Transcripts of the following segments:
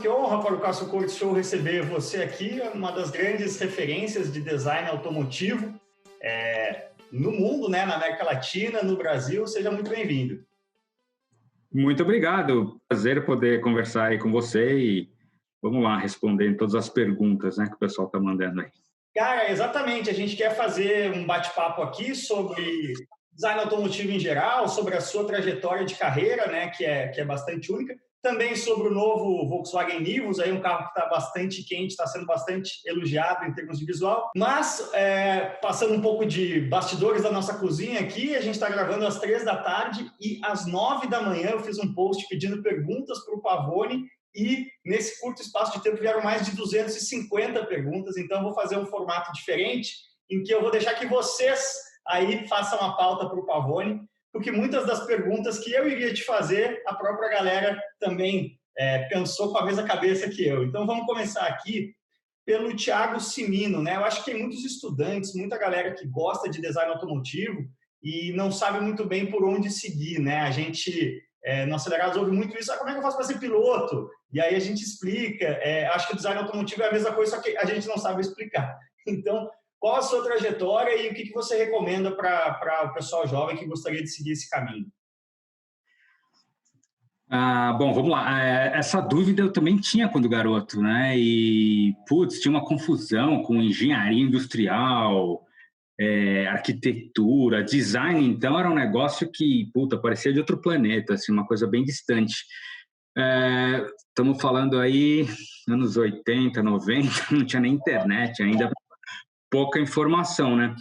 Que honra para o Cássio Couto Show receber você aqui, uma das grandes referências de design automotivo no mundo, né, na América Latina, no Brasil. Seja muito bem-vindo. Muito obrigado. Prazer poder conversar aí com você e vamos lá responder todas as perguntas, né, que o pessoal está mandando aí. Cara, exatamente. A gente quer fazer um bate-papo aqui sobre design automotivo em geral, sobre a sua trajetória de carreira, né, que é bastante única. Também sobre o novo Volkswagen Nivus, aí um carro que está bastante quente, está sendo bastante elogiado em termos de visual. Mas, passando um pouco de bastidores da nossa cozinha aqui, a gente está gravando às 3 da tarde e às 9 da manhã eu fiz um post pedindo perguntas para o Pavone e nesse curto espaço de tempo vieram mais de 250 perguntas, então eu vou fazer um formato diferente em que eu vou deixar que vocês aí façam a pauta para o Pavone, porque muitas das perguntas que eu iria te fazer, a própria galera também pensou com a mesma cabeça que eu. Então, vamos começar aqui pelo Thiago Simino, né? Eu acho que tem muitos estudantes, muita galera que gosta de design automotivo e não sabe muito bem por onde seguir, né? A gente, no Acelerados, ouve muito isso. Como é que eu faço para ser piloto? E aí a gente explica. Acho que o design automotivo é a mesma coisa, só que a gente não sabe explicar. Então, qual a sua trajetória e o que você recomenda para o pessoal jovem que gostaria de seguir esse caminho? Bom, vamos lá. Essa dúvida eu também tinha quando garoto, né? E, tinha uma confusão com engenharia industrial, arquitetura, design, então era um negócio que, parecia de outro planeta, assim, uma coisa bem distante. Estamos falando aí, anos 80, 90, não tinha nem internet ainda, pouca informação, né?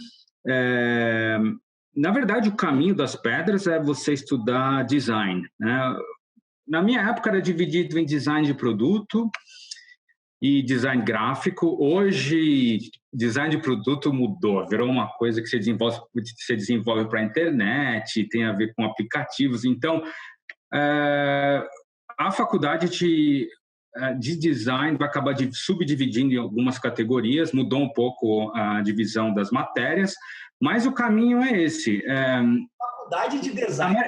Na verdade, o caminho das pedras é você estudar design, né? Na minha época era dividido em design de produto e design gráfico. Hoje, design de produto mudou, virou uma coisa que você desenvolve para a internet, tem a ver com aplicativos. Então, a faculdade de design vai acabar subdividindo em algumas categorias, mudou um pouco a divisão das matérias, mas o caminho é esse. Faculdade de design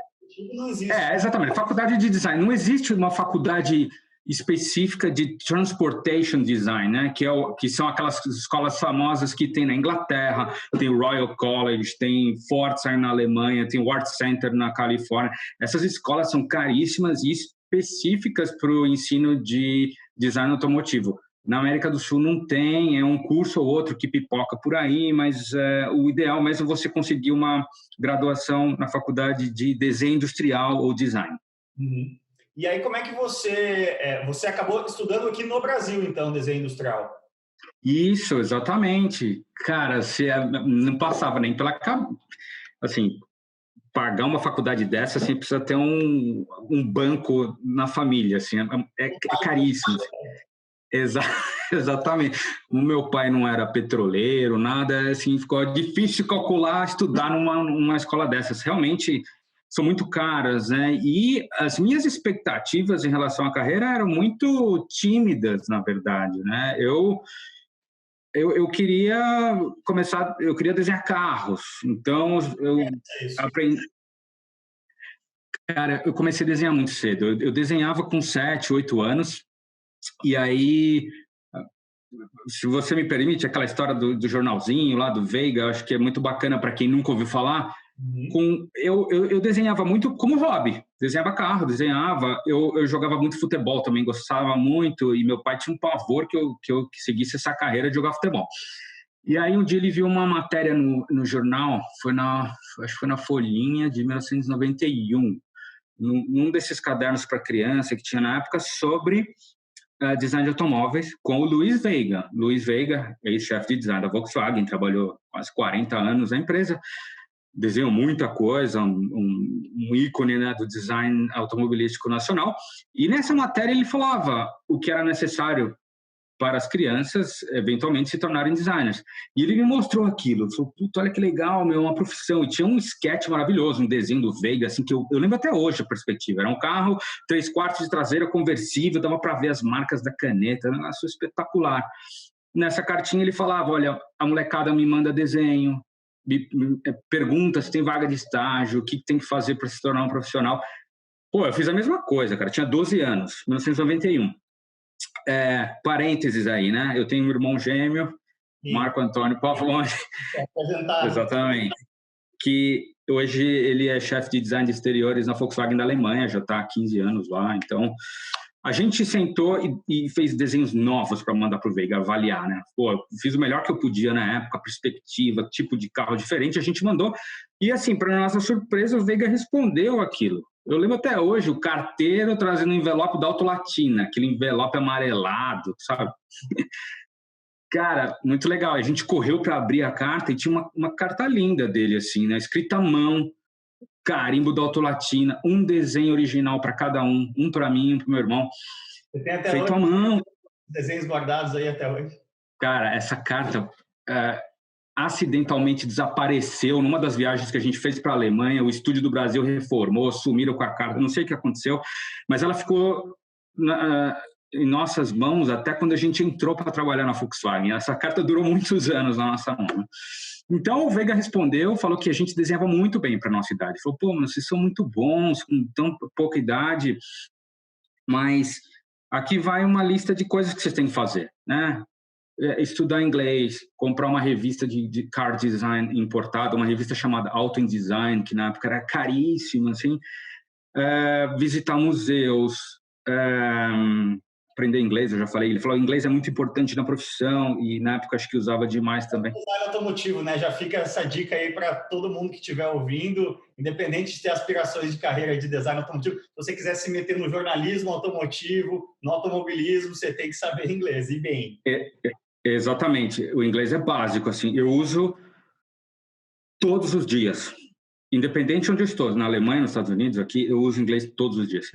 não existe. Exatamente. Faculdade de design. Não existe uma faculdade específica de transportation design, né? Que são aquelas escolas famosas que tem na Inglaterra, tem o Royal College, tem Pforzheim na Alemanha, tem o Art Center na Califórnia. Essas escolas são caríssimas e específicas para o ensino de design automotivo. Na América do Sul não tem, é um curso ou outro que pipoca por aí, mas o ideal mesmo é você conseguir uma graduação na faculdade de desenho industrial ou design. Uhum. E aí, como é que você acabou estudando aqui no Brasil, então, desenho industrial? Isso, exatamente. Cara, não passava nem pela cabeça. Assim, pagar uma faculdade dessa, assim, precisa ter um banco na família, assim, é caríssimo. Exatamente. O meu pai não era petroleiro, nada, assim, ficou difícil calcular, estudar numa escola dessas. Realmente são muito caras, né? E as minhas expectativas em relação à carreira eram muito tímidas, na verdade, né? Eu queria começar, eu queria desenhar carros, então eu aprendi. Cara, eu comecei a desenhar muito cedo. Eu desenhava com 7, 8 anos. E aí, se você me permite, aquela história do jornalzinho lá do Veiga, acho que é muito bacana para quem nunca ouviu falar. Eu desenhava muito como hobby, desenhava carro, eu jogava muito futebol também, gostava muito, e meu pai tinha um pavor que eu seguisse essa carreira de jogar futebol. E aí um dia ele viu uma matéria no jornal, acho que foi na Folhinha de 1991, num desses cadernos para criança que tinha na época, sobre design de automóveis, com o Luiz Veiga. Luiz Veiga, ex-chefe de design da Volkswagen, trabalhou quase 40 anos na empresa, desenhou muita coisa, um ícone, né, do design automobilístico nacional. E nessa matéria ele falava o que era necessário para as crianças eventualmente se tornarem designers. E ele me mostrou aquilo. Ele falou, olha que legal, meu, uma profissão. E tinha um sketch maravilhoso, um desenho do Veiga, assim, que eu lembro até hoje a perspectiva. Era um carro, 3/4 de traseira conversível, dava para ver as marcas da caneta, um negócio espetacular. Nessa cartinha ele falava, olha, a molecada me manda desenho, pergunta se tem vaga de estágio, o que tem que fazer para se tornar um profissional. Eu fiz a mesma coisa, cara. Tinha 12 anos, 1991. Parênteses aí, né? Eu tenho um irmão gêmeo, Sim. Marco Antônio Pavone. Exatamente. Que hoje ele é chefe de design de exteriores na Volkswagen da Alemanha, já está há 15 anos lá. Então, a gente sentou e fez desenhos novos para mandar para o Veiga avaliar, né? Pô, fiz o melhor que eu podia na época, perspectiva, tipo de carro diferente, a gente mandou. E assim, para nossa surpresa, o Veiga respondeu aquilo. Eu lembro até hoje, o carteiro trazendo um envelope da Auto Latina, aquele envelope amarelado, sabe? Cara, muito legal. A gente correu para abrir a carta e tinha uma carta linda dele, assim, né? Escrita à mão, carimbo da Auto Latina, um desenho original para cada um para mim, um para meu irmão. Você tem até feito hoje à mão. desenhos guardados aí até hoje? Cara, essa carta acidentalmente desapareceu numa das viagens que a gente fez para a Alemanha. O estúdio do Brasil reformou, sumiram com a carta, não sei o que aconteceu, mas ela ficou em nossas mãos até quando a gente entrou para trabalhar na Volkswagen. Essa carta durou muitos anos na nossa mão. Então o Veiga respondeu, falou que a gente desenhava muito bem para a nossa idade. Falou, pô, vocês são muito bons, com tão pouca idade, mas aqui vai uma lista de coisas que vocês têm que fazer, né? Estudar inglês, comprar uma revista de car design importada, uma revista chamada Auto in Design, que na época era caríssima, assim, visitar museus, aprender inglês, eu já falei, ele falou inglês é muito importante na profissão e na época acho que usava demais também. Design automotivo, né? Já fica essa dica aí para todo mundo que estiver ouvindo, independente de ter aspirações de carreira de design automotivo, se você quiser se meter no jornalismo automotivo, no automobilismo, você tem que saber inglês, e bem. Exatamente, o inglês é básico, assim, eu uso todos os dias, independente de onde eu estou, na Alemanha, nos Estados Unidos, aqui, eu uso inglês todos os dias.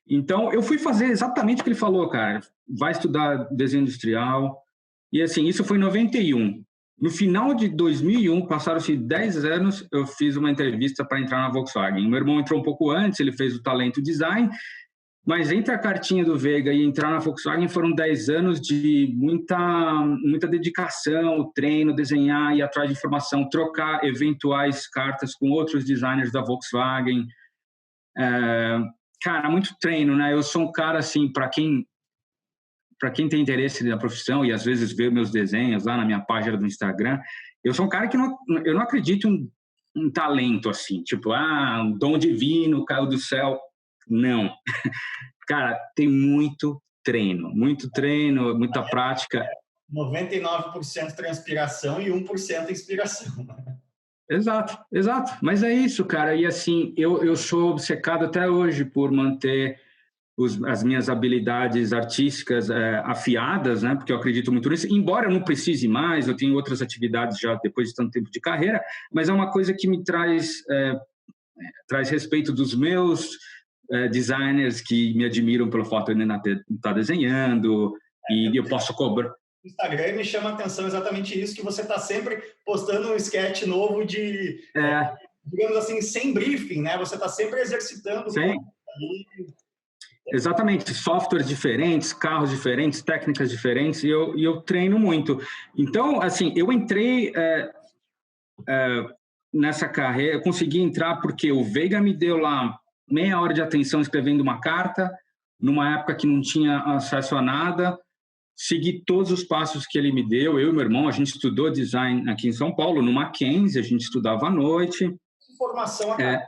Então, eu fui fazer exatamente o que ele falou, cara, vai estudar desenho industrial, e assim, isso foi em 91. No final de 2001, passaram-se 10 anos, eu fiz uma entrevista para entrar na Volkswagen. Meu irmão entrou um pouco antes, ele fez o talento design, mas entre a cartinha do Veiga e entrar na Volkswagen foram 10 anos de muita dedicação, treino, desenhar, ir atrás de informação, trocar eventuais cartas com outros designers da Volkswagen. Cara, muito treino, né? Eu sou um cara, assim, para quem tem interesse na profissão e às vezes vê meus desenhos lá na minha página do Instagram, eu sou um cara que eu não acredito em um talento, assim, tipo, um dom divino caiu do céu. Não. Cara, tem muito treino, muita prática. 99% transpiração e 1% inspiração. Exato. Mas é isso, cara. E assim, eu sou obcecado até hoje por manter as minhas habilidades artísticas afiadas, né? Porque eu acredito muito nisso. Embora eu não precise mais, eu tenho outras atividades já depois de tanto tempo de carreira, mas é uma coisa que me traz respeito dos meus designers que me admiram pelo fato de eu ainda estar desenhando e eu posso cobrar. O Instagram me chama a atenção exatamente isso, que você está sempre postando um sketch novo digamos assim, sem briefing, né? Você está sempre exercitando. Sim. Exatamente, softwares diferentes, carros diferentes, técnicas diferentes, e eu treino muito. Então, assim, eu entrei nessa carreira, eu consegui entrar porque o Veiga me deu lá meia hora de atenção escrevendo uma carta, numa época que não tinha acesso a nada, segui todos os passos que ele me deu, eu e meu irmão, a gente estudou design aqui em São Paulo, no Mackenzie, a gente estudava à noite. Formação acadêmica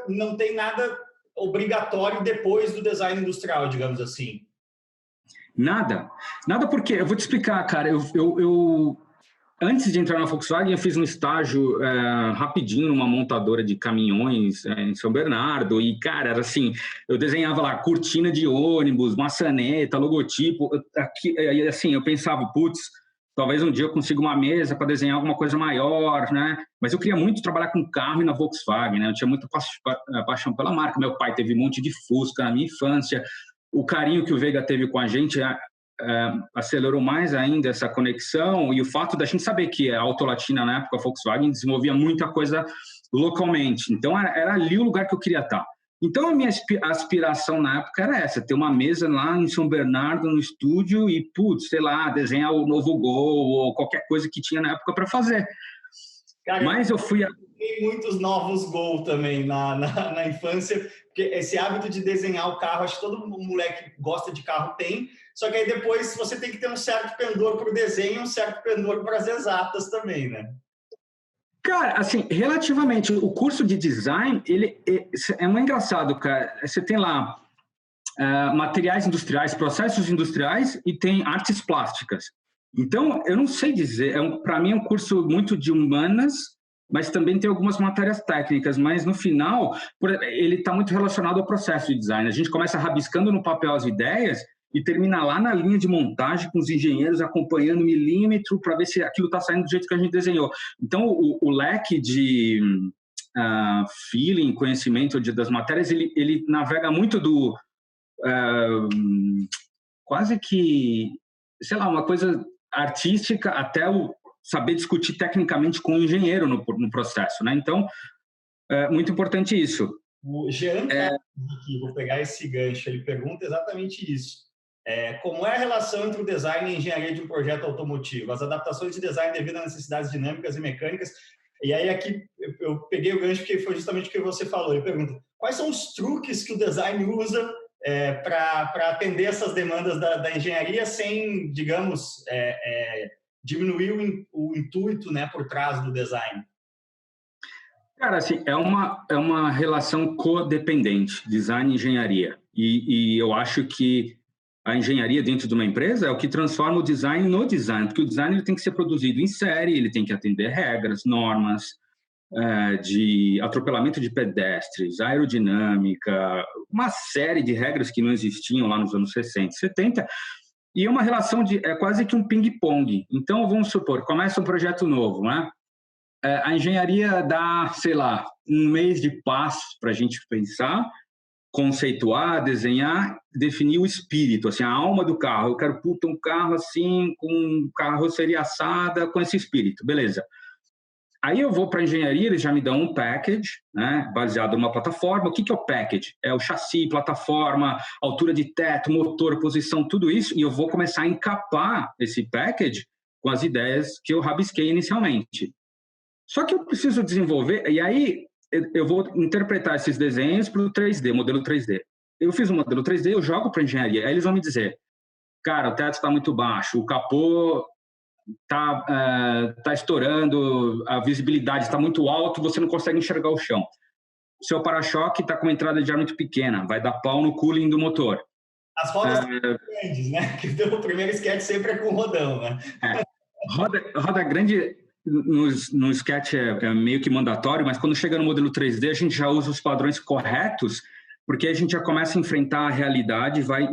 não tem nada obrigatório depois do design industrial, digamos assim. Nada porque, eu vou te explicar, cara, antes de entrar na Volkswagen, eu fiz um estágio rapidinho numa montadora de caminhões em São Bernardo e, cara, era assim, eu desenhava lá cortina de ônibus, maçaneta, logotipo, assim, eu pensava, putz, talvez um dia eu consiga uma mesa para desenhar alguma coisa maior, né? Mas eu queria muito trabalhar com carro e na Volkswagen, né? Eu tinha muita paixão pela marca, meu pai teve um monte de Fusca na minha infância, o carinho que o Veiga teve com a gente acelerou mais ainda essa conexão e o fato da gente saber que a Auto Latina, na época, a Volkswagen desenvolvia muita coisa localmente. Então, era ali o lugar que eu queria estar. Então, a minha aspiração na época era essa, ter uma mesa lá em São Bernardo, no estúdio e, putz, sei lá, desenhar o novo Gol ou qualquer coisa que tinha na época para fazer. Cara, mas eu fui... Tem muitos novos Gol também na infância, porque esse hábito de desenhar o carro, acho que todo moleque que gosta de carro tem, só que aí depois você tem que ter um certo pendor para o desenho, um certo pendor para as exatas também, né? Cara, assim, relativamente, o curso de design, ele é muito engraçado, cara. Você tem lá materiais industriais, processos industriais e tem artes plásticas. Então, eu não sei dizer, para mim é um curso muito de humanas, mas também tem algumas matérias técnicas, mas no final, ele está muito relacionado ao processo de design. A gente começa rabiscando no papel as ideias e termina lá na linha de montagem com os engenheiros acompanhando milímetro para ver se aquilo está saindo do jeito que a gente desenhou. Então, o leque de feeling, conhecimento das matérias, ele navega muito do quase que, sei lá, uma coisa artística até o saber discutir tecnicamente com o engenheiro no processo, né? Então, é muito importante isso. O Jean, aqui, vou pegar esse gancho, ele pergunta exatamente isso. Como é a relação entre o design e a engenharia de um projeto automotivo? As adaptações de design devido a necessidades dinâmicas e mecânicas. E aí aqui eu peguei o gancho que foi justamente o que você falou. Ele pergunta, quais são os truques que o design usa para atender essas demandas da engenharia sem, digamos, diminuir o intuito, né, por trás do design? Cara, assim, é uma relação codependente, design e engenharia. E eu acho que a engenharia dentro de uma empresa é o que transforma o design no design, porque o design ele tem que ser produzido em série, ele tem que atender regras, normas de atropelamento de pedestres, aerodinâmica, uma série de regras que não existiam lá nos anos 60 e 70, e é uma relação é quase que um ping-pong. Então, vamos supor, começa um projeto novo, né? A engenharia dá, sei lá, um mês de paz para a gente pensar, conceituar, desenhar, definir o espírito, assim, a alma do carro. Eu quero um carro assim, com carroceria assada, com esse espírito, beleza. Aí eu vou para a engenharia, eles já me dão um package, né, baseado numa plataforma. O que é o package? É o chassi, plataforma, altura de teto, motor, posição, tudo isso, e eu vou começar a encapar esse package com as ideias que eu rabisquei inicialmente. Só que eu preciso desenvolver, e aí eu vou interpretar esses desenhos para o 3D, modelo 3D. Eu fiz um modelo 3D, eu jogo para a engenharia, aí eles vão me dizer, cara, o teto está muito baixo, o capô tá estourando, a visibilidade está muito alto, você não consegue enxergar o chão. Seu para-choque está com uma entrada de ar muito pequena, vai dar pau no cooling do motor. As rodas são grandes, né? Que o primeiro sketch sempre é com rodão, né? Roda grande no sketch é meio que mandatório, mas quando chega no modelo 3D a gente já usa os padrões corretos, porque a gente já começa a enfrentar a realidade e vai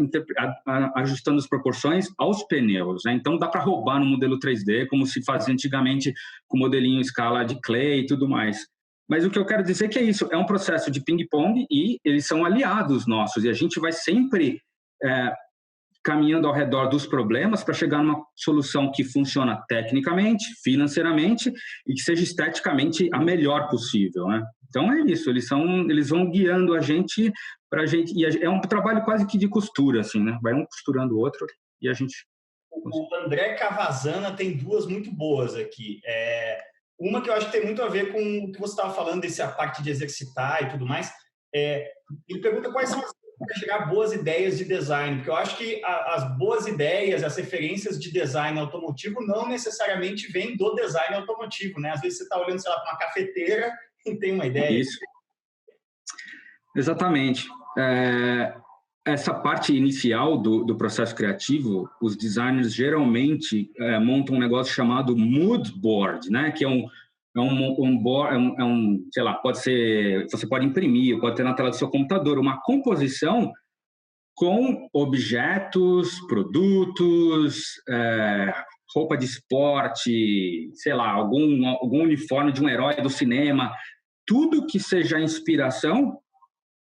ajustando as proporções aos pneus, né? Então dá para roubar no modelo 3D, como se fazia antigamente com modelinho em escala de Clay e tudo mais. Mas o que eu quero dizer é que é isso, é um processo de ping-pong e eles são aliados nossos, e a gente vai sempre caminhando ao redor dos problemas para chegar numa solução que funciona tecnicamente, financeiramente e que seja esteticamente a melhor possível, né? Então é isso, eles vão guiando a gente para a gente, e é um trabalho quase que de costura, assim, né? Vai um costurando o outro e a gente... O André Cavazana tem duas muito boas aqui. Uma que eu acho que tem muito a ver com o que você estava falando, dessa parte de exercitar e tudo mais. Ele pergunta quais são as para chegar a boas ideias de design, porque eu acho que as boas ideias, as referências de design automotivo não necessariamente vêm do design automotivo, né? Às vezes você está olhando, sei lá, para uma cafeteira e tem uma ideia. Isso. Exatamente. Essa parte inicial do processo criativo, os designers geralmente montam um negócio chamado mood board, né? Que é sei lá, pode ser, você pode imprimir, pode ter na tela do seu computador, uma composição com objetos, produtos, roupa de esporte, sei lá, algum uniforme de um herói do cinema, tudo que seja inspiração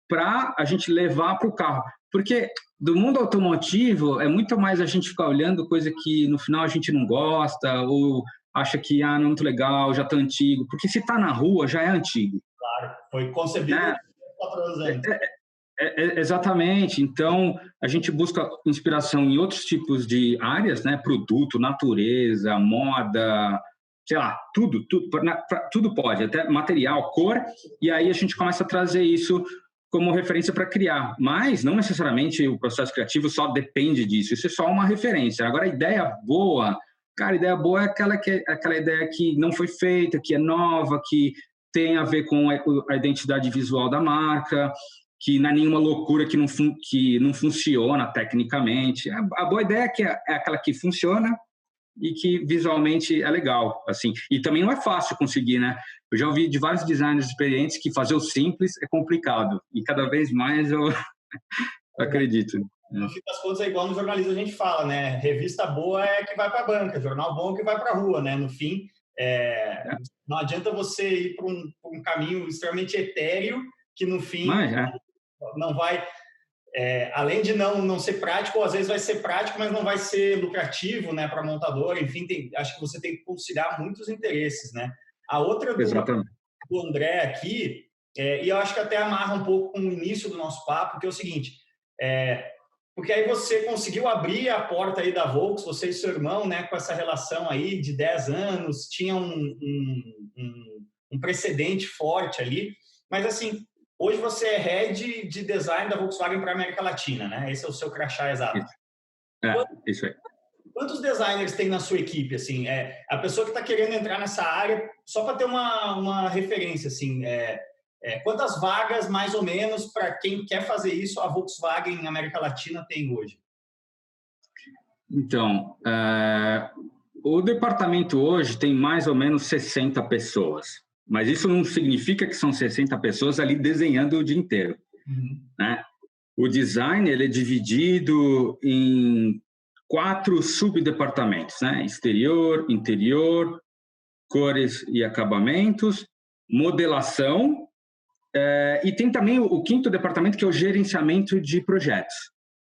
para a gente levar para o carro. Porque do mundo automotivo é muito mais a gente ficar olhando coisa que no final a gente não gosta ou acha que não é muito legal, já está antigo. Porque se está na rua, já é antigo. Claro, foi concebido há 4 anos. Exatamente. Então, a gente busca inspiração em outros tipos de áreas, né? Produto, natureza, moda, sei lá, tudo pode, até material, cor, e aí a gente começa a trazer isso como referência para criar, mas não necessariamente o processo criativo só depende disso, isso é só uma referência. Agora, a ideia boa, cara, a ideia boa é aquela ideia que não foi feita, que é nova, que tem a ver com a identidade visual da marca, que não é nenhuma loucura que não funciona tecnicamente. A boa ideia é aquela que funciona e que visualmente é legal, assim. E também não é fácil conseguir, né? Eu já ouvi de vários designers experientes que fazer o simples é complicado. E cada vez mais eu acredito. No fim das contas, é igual no jornalismo a gente fala, né? Revista boa é que vai para a banca, jornal bom é que vai para a rua, né? No fim, não adianta você ir para um caminho extremamente etéreo que no fim não vai... além de não ser prático, ou às vezes vai ser prático, mas não vai ser lucrativo, né, para a montadora. Enfim, acho que você tem que conciliar muitos interesses, né? A outra do André aqui, e eu acho que até amarra um pouco com o início do nosso papo, que é o seguinte, porque aí você conseguiu abrir a porta aí da Volks, você e seu irmão, né, com essa relação aí de 10 anos, tinha um precedente forte ali, mas assim, hoje você é head de design da Volkswagen para a América Latina, né? Esse é o seu crachá exato. Isso aí. Quantos designers tem na sua equipe, assim? A pessoa que está querendo entrar nessa área, só para ter uma referência, assim, quantas vagas, mais ou menos, para quem quer fazer isso, a Volkswagen América Latina tem hoje? Então, o departamento hoje tem mais ou menos 60 pessoas, mas isso não significa que são 60 pessoas ali desenhando o dia inteiro. Né? O design ele é dividido em 4 subdepartamentos, né? Exterior, interior, cores e acabamentos, modelação, e tem também o 5º departamento, que é o gerenciamento de projetos.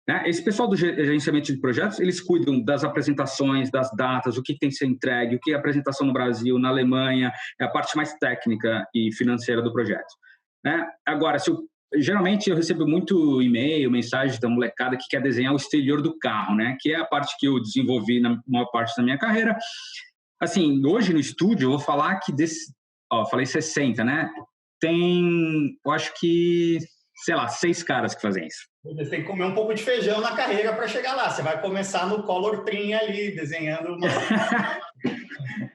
Né? Esse pessoal do gerenciamento de projetos, eles cuidam das apresentações, das datas, o que tem que ser entregue, o que é apresentação no Brasil, na Alemanha, é a parte mais técnica e financeira do projeto. Né? Agora, geralmente eu recebo muito e-mail, mensagem da molecada que quer desenhar o exterior do carro, né? Que é a parte que eu desenvolvi na maior parte da minha carreira. Assim, hoje no estúdio eu vou falar que falei 60, né? Tem, eu acho que, sei lá, 6 caras que fazem isso. Você tem que comer um pouco de feijão na carreira para chegar lá. Você vai começar no color trim ali, desenhando uma...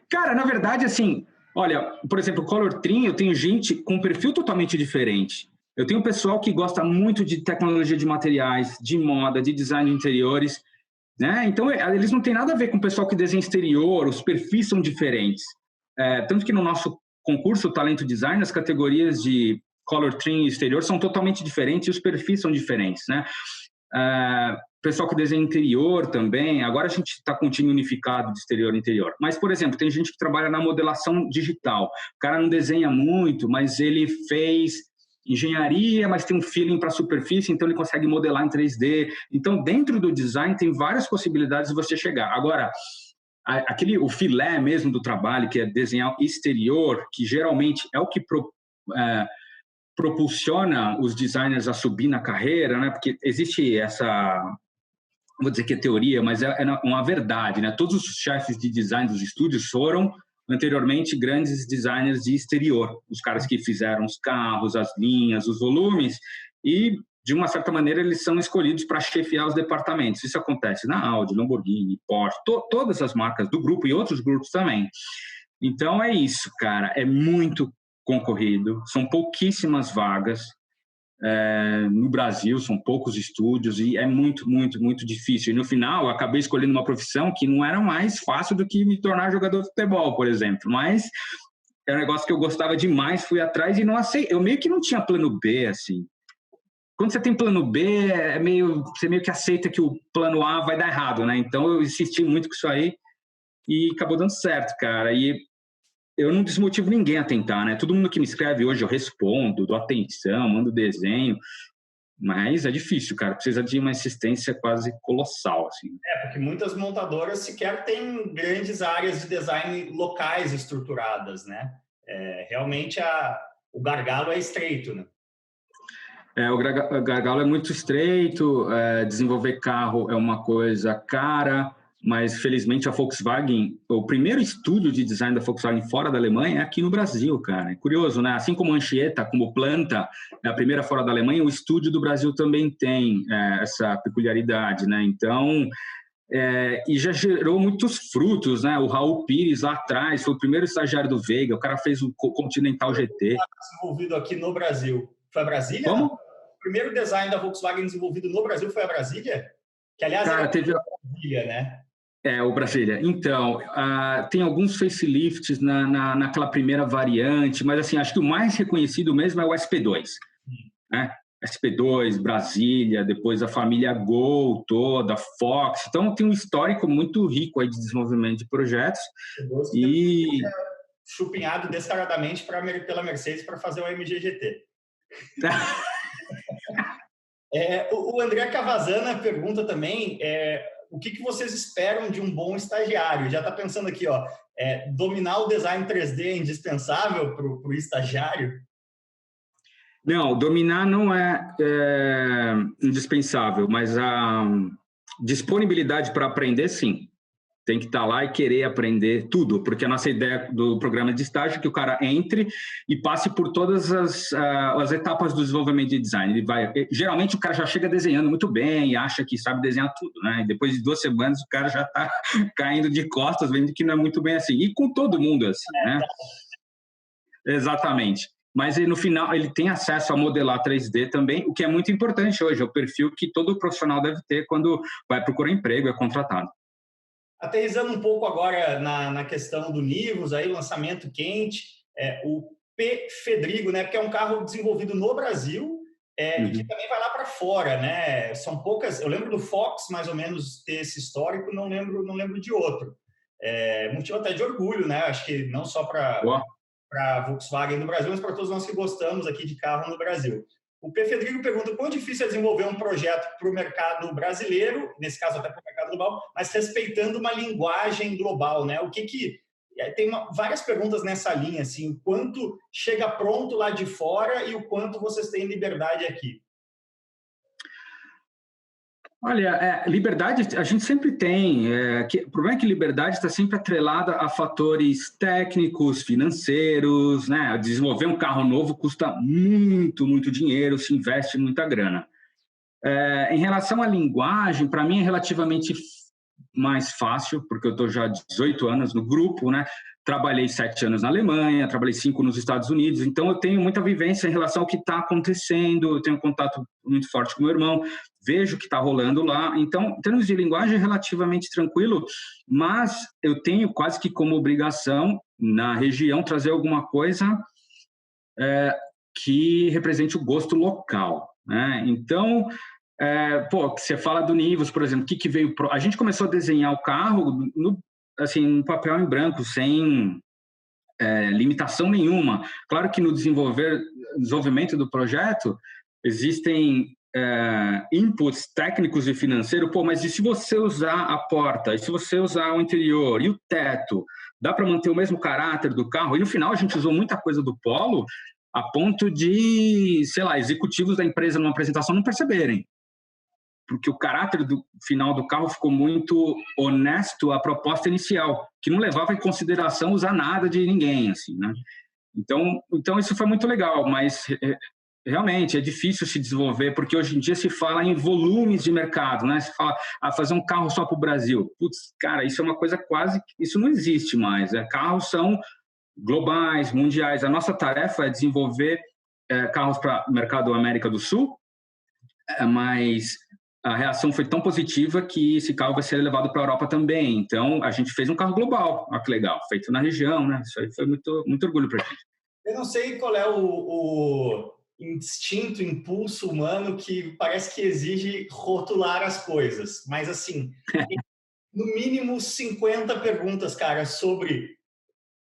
Cara, na verdade, assim, olha, por exemplo, color trim, eu tenho gente com um perfil totalmente diferente. Eu tenho um pessoal que gosta muito de tecnologia de materiais, de moda, de design de interiores, né? Então, eles não têm nada a ver com o pessoal que desenha exterior, os perfis são diferentes. Tanto que no nosso concurso Talento Design, as categorias de color trim e exterior são totalmente diferentes e os perfis são diferentes, né? Pessoal que desenha interior também, agora a gente está com um time unificado de exterior e interior. Mas, por exemplo, tem gente que trabalha na modelação digital. O cara não desenha muito, mas ele fez engenharia, mas tem um feeling para a superfície, então ele consegue modelar em 3D. Então, dentro do design, tem várias possibilidades de você chegar. Agora, o filé mesmo do trabalho, que é desenhar exterior, que geralmente é o que propulsiona os designers a subir na carreira, né? Porque existe essa, vou dizer que é teoria, mas é uma verdade, né? Todos os chefes de design dos estúdios foram anteriormente grandes designers de exterior, os caras que fizeram os carros, as linhas, os volumes, e de uma certa maneira eles são escolhidos para chefiar os departamentos. Isso acontece na Audi, Lamborghini, Porsche, todas as marcas do grupo e outros grupos também. Então é isso, cara, é muito concorrido, são pouquíssimas vagas no Brasil, são poucos estúdios e é muito, muito, muito difícil. E no final eu acabei escolhendo uma profissão que não era mais fácil do que me tornar jogador de futebol, por exemplo, mas é um negócio que eu gostava demais, fui atrás e não aceitei. Eu meio que não tinha plano B, assim. Quando você tem plano B, você meio que aceita que o plano A vai dar errado, né? Então eu insisti muito com isso aí e acabou dando certo, cara. E eu não desmotivo ninguém a tentar, né? Todo mundo que me escreve hoje eu respondo, dou atenção, mando desenho, mas é difícil, cara. Precisa de uma insistência quase colossal, assim. Porque muitas montadoras sequer têm grandes áreas de design locais estruturadas, né? Realmente o gargalo é estreito, né? O gargalo é muito estreito, desenvolver carro é uma coisa cara, mas felizmente a Volkswagen, o primeiro estúdio de design da Volkswagen fora da Alemanha é aqui no Brasil, cara. É curioso, né? Assim como a Anchieta, como planta, é a primeira fora da Alemanha, o estúdio do Brasil também tem essa peculiaridade, né? Então, e já gerou muitos frutos, né? O Raul Pires lá atrás foi o primeiro estagiário do Veiga, o cara fez o Continental GT. Desenvolvido aqui no Brasil. Foi a Brasília? Como? O primeiro design da Volkswagen desenvolvido no Brasil foi a Brasília? Que, aliás, cara, teve a Brasília, né? o Brasília. Então, tem alguns facelifts naquela primeira variante, mas assim, acho que o mais reconhecido mesmo é o SP2, né? SP2, Brasília, depois a família Gol toda, Fox. Então, tem um histórico muito rico aí de desenvolvimento de projetos. E chupinhado descaradamente pela Mercedes para fazer o AMG GT. O André Cavazana pergunta também o que vocês esperam de um bom estagiário? Já está pensando aqui, dominar o design 3D é indispensável para o estagiário? Não, dominar não é indispensável, mas a disponibilidade para aprender, sim. Tem que estar lá e querer aprender tudo, porque a nossa ideia do programa de estágio é que o cara entre e passe por todas as etapas do desenvolvimento de design. Geralmente o cara já chega desenhando muito bem e acha que sabe desenhar tudo, né? E depois de 2 semanas o cara já está caindo de costas, vendo que não é muito bem assim. E com todo mundo assim, né? Exatamente. Mas no final ele tem acesso a modelar 3D também, o que é muito importante hoje, é o perfil que todo profissional deve ter quando vai procurar emprego, é contratado. Aterrissando um pouco agora na questão do Nivus, aí, lançamento quente, o P Fedrigo, né, que é um carro desenvolvido no Brasil e que também vai lá para fora, né? São poucas. Eu lembro do Fox, mais ou menos, ter esse histórico, não lembro de outro. Motivo até de orgulho, né? Acho que não só para a Volkswagen no Brasil, mas para todos nós que gostamos aqui de carro no Brasil. O P. Fedrigo pergunta quão difícil é desenvolver um projeto para o mercado brasileiro, nesse caso até para o mercado global, mas respeitando uma linguagem global, né? Tem várias perguntas nessa linha, assim, o quanto chega pronto lá de fora e o quanto vocês têm liberdade aqui. Olha, liberdade a gente sempre tem. O problema é que liberdade está sempre atrelada a fatores técnicos, financeiros, né? Desenvolver um carro novo custa muito, muito dinheiro, se investe muita grana. Em relação à linguagem, para mim é relativamente mais fácil, porque eu estou já há 18 anos no grupo, né? Trabalhei 7 anos na Alemanha, trabalhei 5 nos Estados Unidos, então eu tenho muita vivência em relação ao que está acontecendo, eu tenho um contato muito forte com o meu irmão, vejo o que está rolando lá. Então, em termos de linguagem, é relativamente tranquilo, mas eu tenho quase que como obrigação, na região, trazer alguma coisa que represente o gosto local, né? Então, você fala do Nivus, por exemplo, o que veio... A gente começou a desenhar o carro no papel em branco, sem limitação nenhuma. Claro que no desenvolvimento do projeto existem inputs técnicos e financeiros, mas e se você usar a porta, e se você usar o interior e o teto, dá para manter o mesmo caráter do carro? E no final a gente usou muita coisa do Polo a ponto de, sei lá, executivos da empresa numa apresentação não perceberem, porque o caráter do final do carro ficou muito honesto à proposta inicial, que não levava em consideração usar nada de ninguém, assim, né? Então isso foi muito legal, mas realmente é difícil se desenvolver, porque hoje em dia se fala em volumes de mercado, né? Se fala fazer um carro só para o Brasil. Putz, cara, isso é uma coisa isso não existe mais. Carros são globais, mundiais. A nossa tarefa é desenvolver carros para o mercado América do Sul, mas a reação foi tão positiva que esse carro vai ser levado para a Europa também. Então, a gente fez um carro global. Olha que legal, feito na região, né? Isso aí foi muito, muito orgulho para a gente. Eu não sei qual é o instinto, impulso humano que parece que exige rotular as coisas. Mas, assim, no mínimo 50 perguntas, cara, sobre...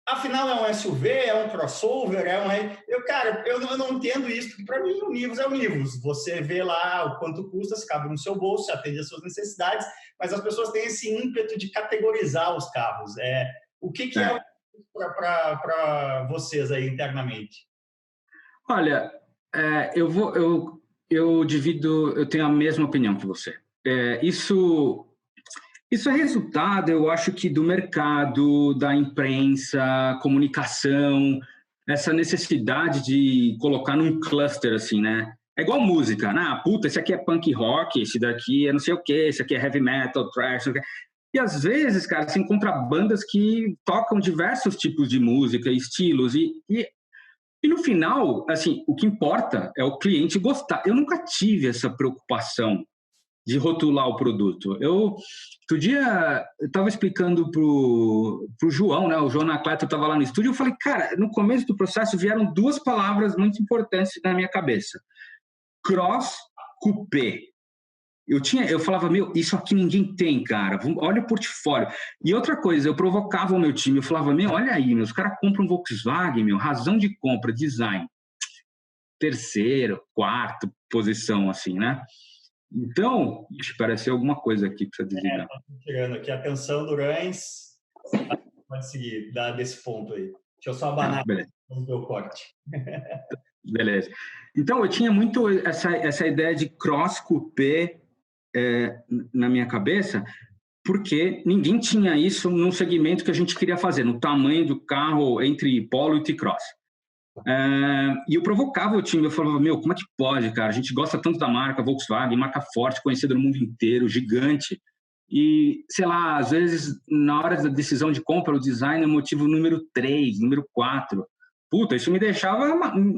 Afinal, é um SUV, é um crossover, eu não entendo isso, porque para mim o Nivus é o Nivus. Você vê lá o quanto custa, se cabe no seu bolso, atende às suas necessidades, mas as pessoas têm esse ímpeto de categorizar os carros. O que é para vocês aí internamente? Olha, eu tenho a mesma opinião que você. Isso Isso é resultado, eu acho que do mercado, da imprensa, comunicação, essa necessidade de colocar num cluster, assim, né? É igual música, né? Ah, puta, esse aqui é punk rock, esse daqui é não sei o quê, esse aqui é heavy metal, thrash, não sei o quê. E às vezes, cara, se encontra bandas que tocam diversos tipos de música, estilos, e no final, assim, o que importa é o cliente gostar. Eu nunca tive essa preocupação de rotular o produto. Outro dia, eu estava explicando pro João, né? O João Anacleto estava lá no estúdio, eu falei, cara, no começo do processo vieram duas palavras muito importantes na minha cabeça. Cross, coupé. Eu falava, meu, isso aqui ninguém tem, cara. Olha o portfólio. E outra coisa, eu provocava o meu time, eu falava, meu, olha aí, os caras compram um Volkswagen, meu, razão de compra, design. Terceiro, quarto posição, assim, né? Então, pareceu alguma coisa aqui para você desligar. Tirando aqui, atenção, Durães. Pode seguir, desse ponto aí. Deixa eu só abanar o meu corte. Beleza. Então, eu tinha muito essa ideia de cross-coupé na minha cabeça, porque ninguém tinha isso no segmento que a gente queria fazer, no tamanho do carro entre Polo e T-Cross. E eu provocava o time, eu falava, meu, como é que pode, cara? A gente gosta tanto da marca Volkswagen, marca forte, conhecida no mundo inteiro, gigante. E, sei lá, às vezes, na hora da decisão de compra, o design é o motivo número 3, número 4. Puta, isso me deixava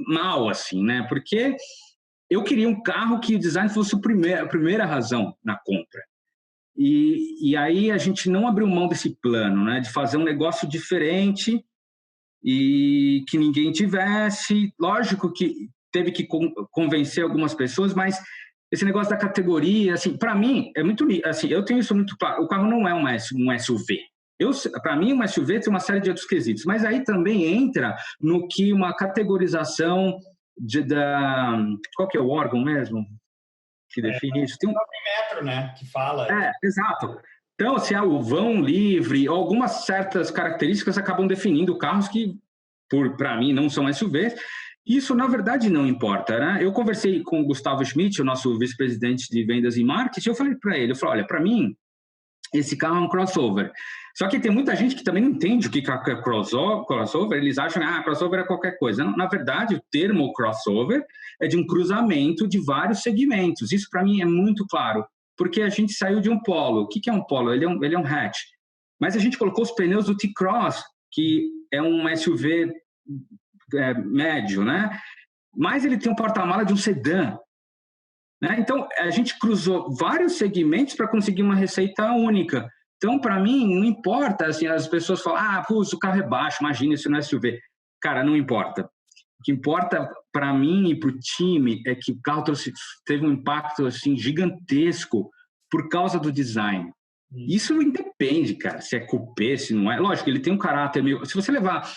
mal, assim, né? Porque eu queria um carro que o design fosse a primeira razão na compra. E aí a gente não abriu mão desse plano, né? De fazer um negócio diferente e que ninguém tivesse. Lógico que teve que convencer algumas pessoas, mas esse negócio da categoria, assim, para mim é muito, assim, eu tenho isso muito claro. O carro não é um SUV. Para mim, um SUV tem uma série de outros quesitos, mas aí também entra no que uma categorização qual que é o órgão mesmo que define isso? Tem um metro, né, que fala. Exato. Então, se há o vão livre, algumas certas características acabam definindo carros que, para mim, não são SUVs. Isso, na verdade, não importa, né? Eu conversei com o Gustavo Schmidt, o nosso vice-presidente de vendas e marketing, eu falei para ele, olha, para mim, esse carro é um crossover. Só que tem muita gente que também não entende o que é crossover, eles acham que crossover é qualquer coisa. Não, na verdade, o termo crossover é de um cruzamento de vários segmentos. Isso, para mim, é muito claro, porque a gente saiu de um polo. O que é um polo? Ele é um hatch. Mas a gente colocou os pneus do T-Cross, que é um SUV médio, né? Mas ele tem um porta-mala de um sedã. Né? Então, a gente cruzou vários segmentos para conseguir uma receita única. Então, para mim, não importa, assim, as pessoas falam, o carro é baixo, imagina, isso não é SUV. Cara, não importa. O que importa para mim e para o time é que o carro teve um impacto, assim, gigantesco por causa do design. Isso independe, cara, se é coupé, se não é. Lógico, ele tem um caráter meio... Se você levar...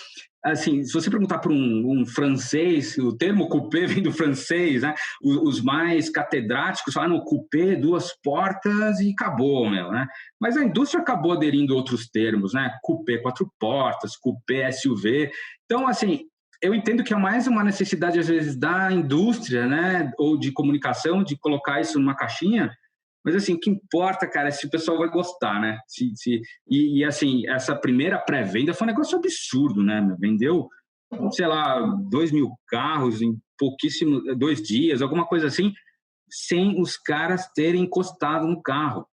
Assim, se você perguntar para um francês, o termo coupé vem do francês, né? Os mais catedráticos falam, coupé, 2 portas e acabou, meu, né? Mas a indústria acabou aderindo a outros termos, né? Coupé 4 portas, coupé SUV. Então, assim, eu entendo que é mais uma necessidade, às vezes, da indústria, né? Ou de comunicação, de colocar isso numa caixinha. Mas, assim, o que importa, cara, é se o pessoal vai gostar, né? Assim, essa primeira pré-venda foi um negócio absurdo, né? Vendeu, sei lá, 2.000 carros em 2 dias, alguma coisa assim, sem os caras terem encostado no carro.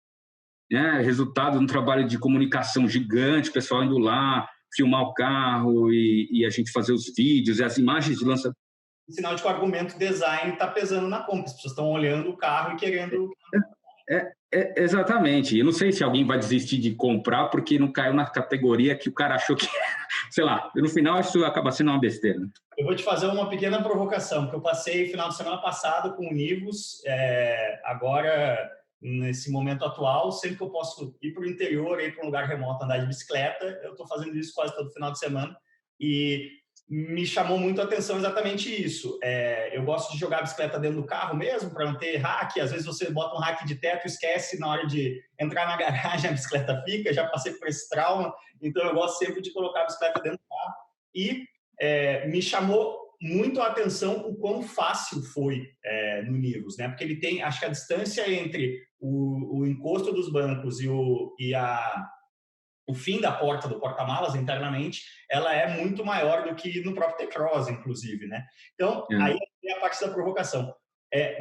Né? Resultado de um trabalho de comunicação gigante, o pessoal indo lá, filmar o carro e a gente fazer os vídeos e as imagens de lançamento. Sinal de que o argumento design está pesando na compra. As pessoas estão olhando o carro e querendo... Exatamente. Eu não sei se alguém vai desistir de comprar porque não caiu na categoria que o cara achou que... Sei lá, no final isso acaba sendo uma besteira. Eu vou te fazer uma pequena provocação, porque eu passei final de semana passado com o Nivus, agora, nesse momento atual, sempre que eu posso ir para o interior, ir para um lugar remoto, andar de bicicleta, eu estou fazendo isso quase todo final de semana, e me chamou muito a atenção exatamente isso. Eu gosto de jogar a bicicleta dentro do carro mesmo, para não ter hack. Às vezes você bota um hack de teto e esquece na hora de entrar na garagem, a bicicleta fica. Já passei por esse trauma, então eu gosto sempre de colocar a bicicleta dentro do carro. E me chamou muito a atenção o quão fácil foi no Nivus, né? Porque ele tem, acho que a distância entre o encosto dos bancos o fim da porta do porta-malas internamente, ela é muito maior do que no próprio T-Cross, inclusive, né? Então, aí é a parte da provocação.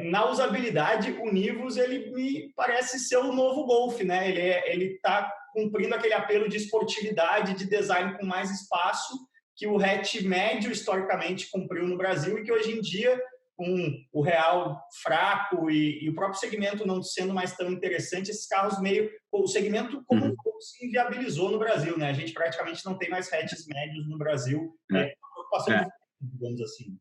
Na usabilidade, o Nivus, ele me parece ser o novo Golf, né? Ele está cumprindo aquele apelo de esportividade, de design com mais espaço, que o hatch médio, historicamente, cumpriu no Brasil e que hoje em dia, com o real fraco e o próprio segmento não sendo mais tão interessante, esses carros meio... O segmento como um todo se inviabilizou no Brasil, né? A gente praticamente não tem mais hatches médios no Brasil, digamos assim.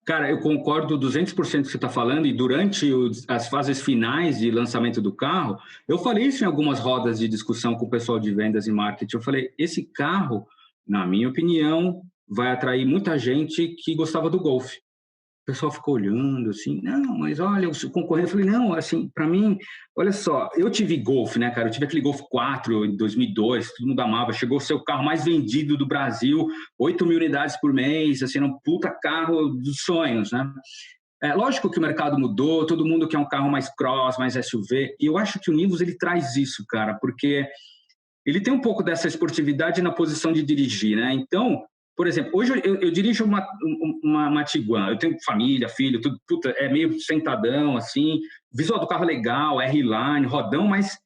Cara, eu concordo 200% com o que você está falando, e durante as fases finais de lançamento do carro, eu falei isso em algumas rodas de discussão com o pessoal de vendas e marketing. Eu falei, esse carro, na minha opinião, vai atrair muita gente que gostava do Golf. O pessoal ficou olhando assim, não, mas olha, o concorrente. Eu falei, não, assim, para mim, olha só, eu tive Golf, né, cara? Eu tive aquele Golf 4 em 2002, todo mundo amava. Chegou a ser o carro mais vendido do Brasil, 8 mil unidades por mês, assim, um puta carro dos sonhos, né? Lógico que o mercado mudou, todo mundo quer um carro mais cross, mais SUV, e eu acho que o Nivus, ele traz isso, cara, porque ele tem um pouco dessa esportividade na posição de dirigir, né? Então, por exemplo, hoje eu dirijo uma Tiguan, eu tenho família, filho, tudo, puta, é meio sentadão, assim, visual do carro legal, R-Line, rodão, mas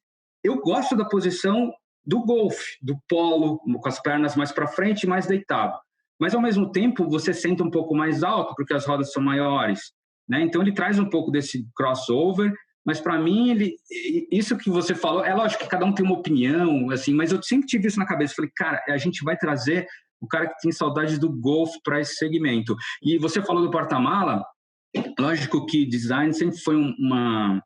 eu gosto da posição do Golf, do Polo, com as pernas mais para frente e mais deitado. Mas, ao mesmo tempo, você senta um pouco mais alto, porque as rodas são maiores, né? Então, ele traz um pouco desse crossover, mas, para mim, isso que você falou, é lógico que cada um tem uma opinião, assim, mas eu sempre tive isso na cabeça. Falei, cara, a gente vai trazer o cara que tem saudades do Golf para esse segmento. E você falou do porta-mala, lógico que design sempre foi uma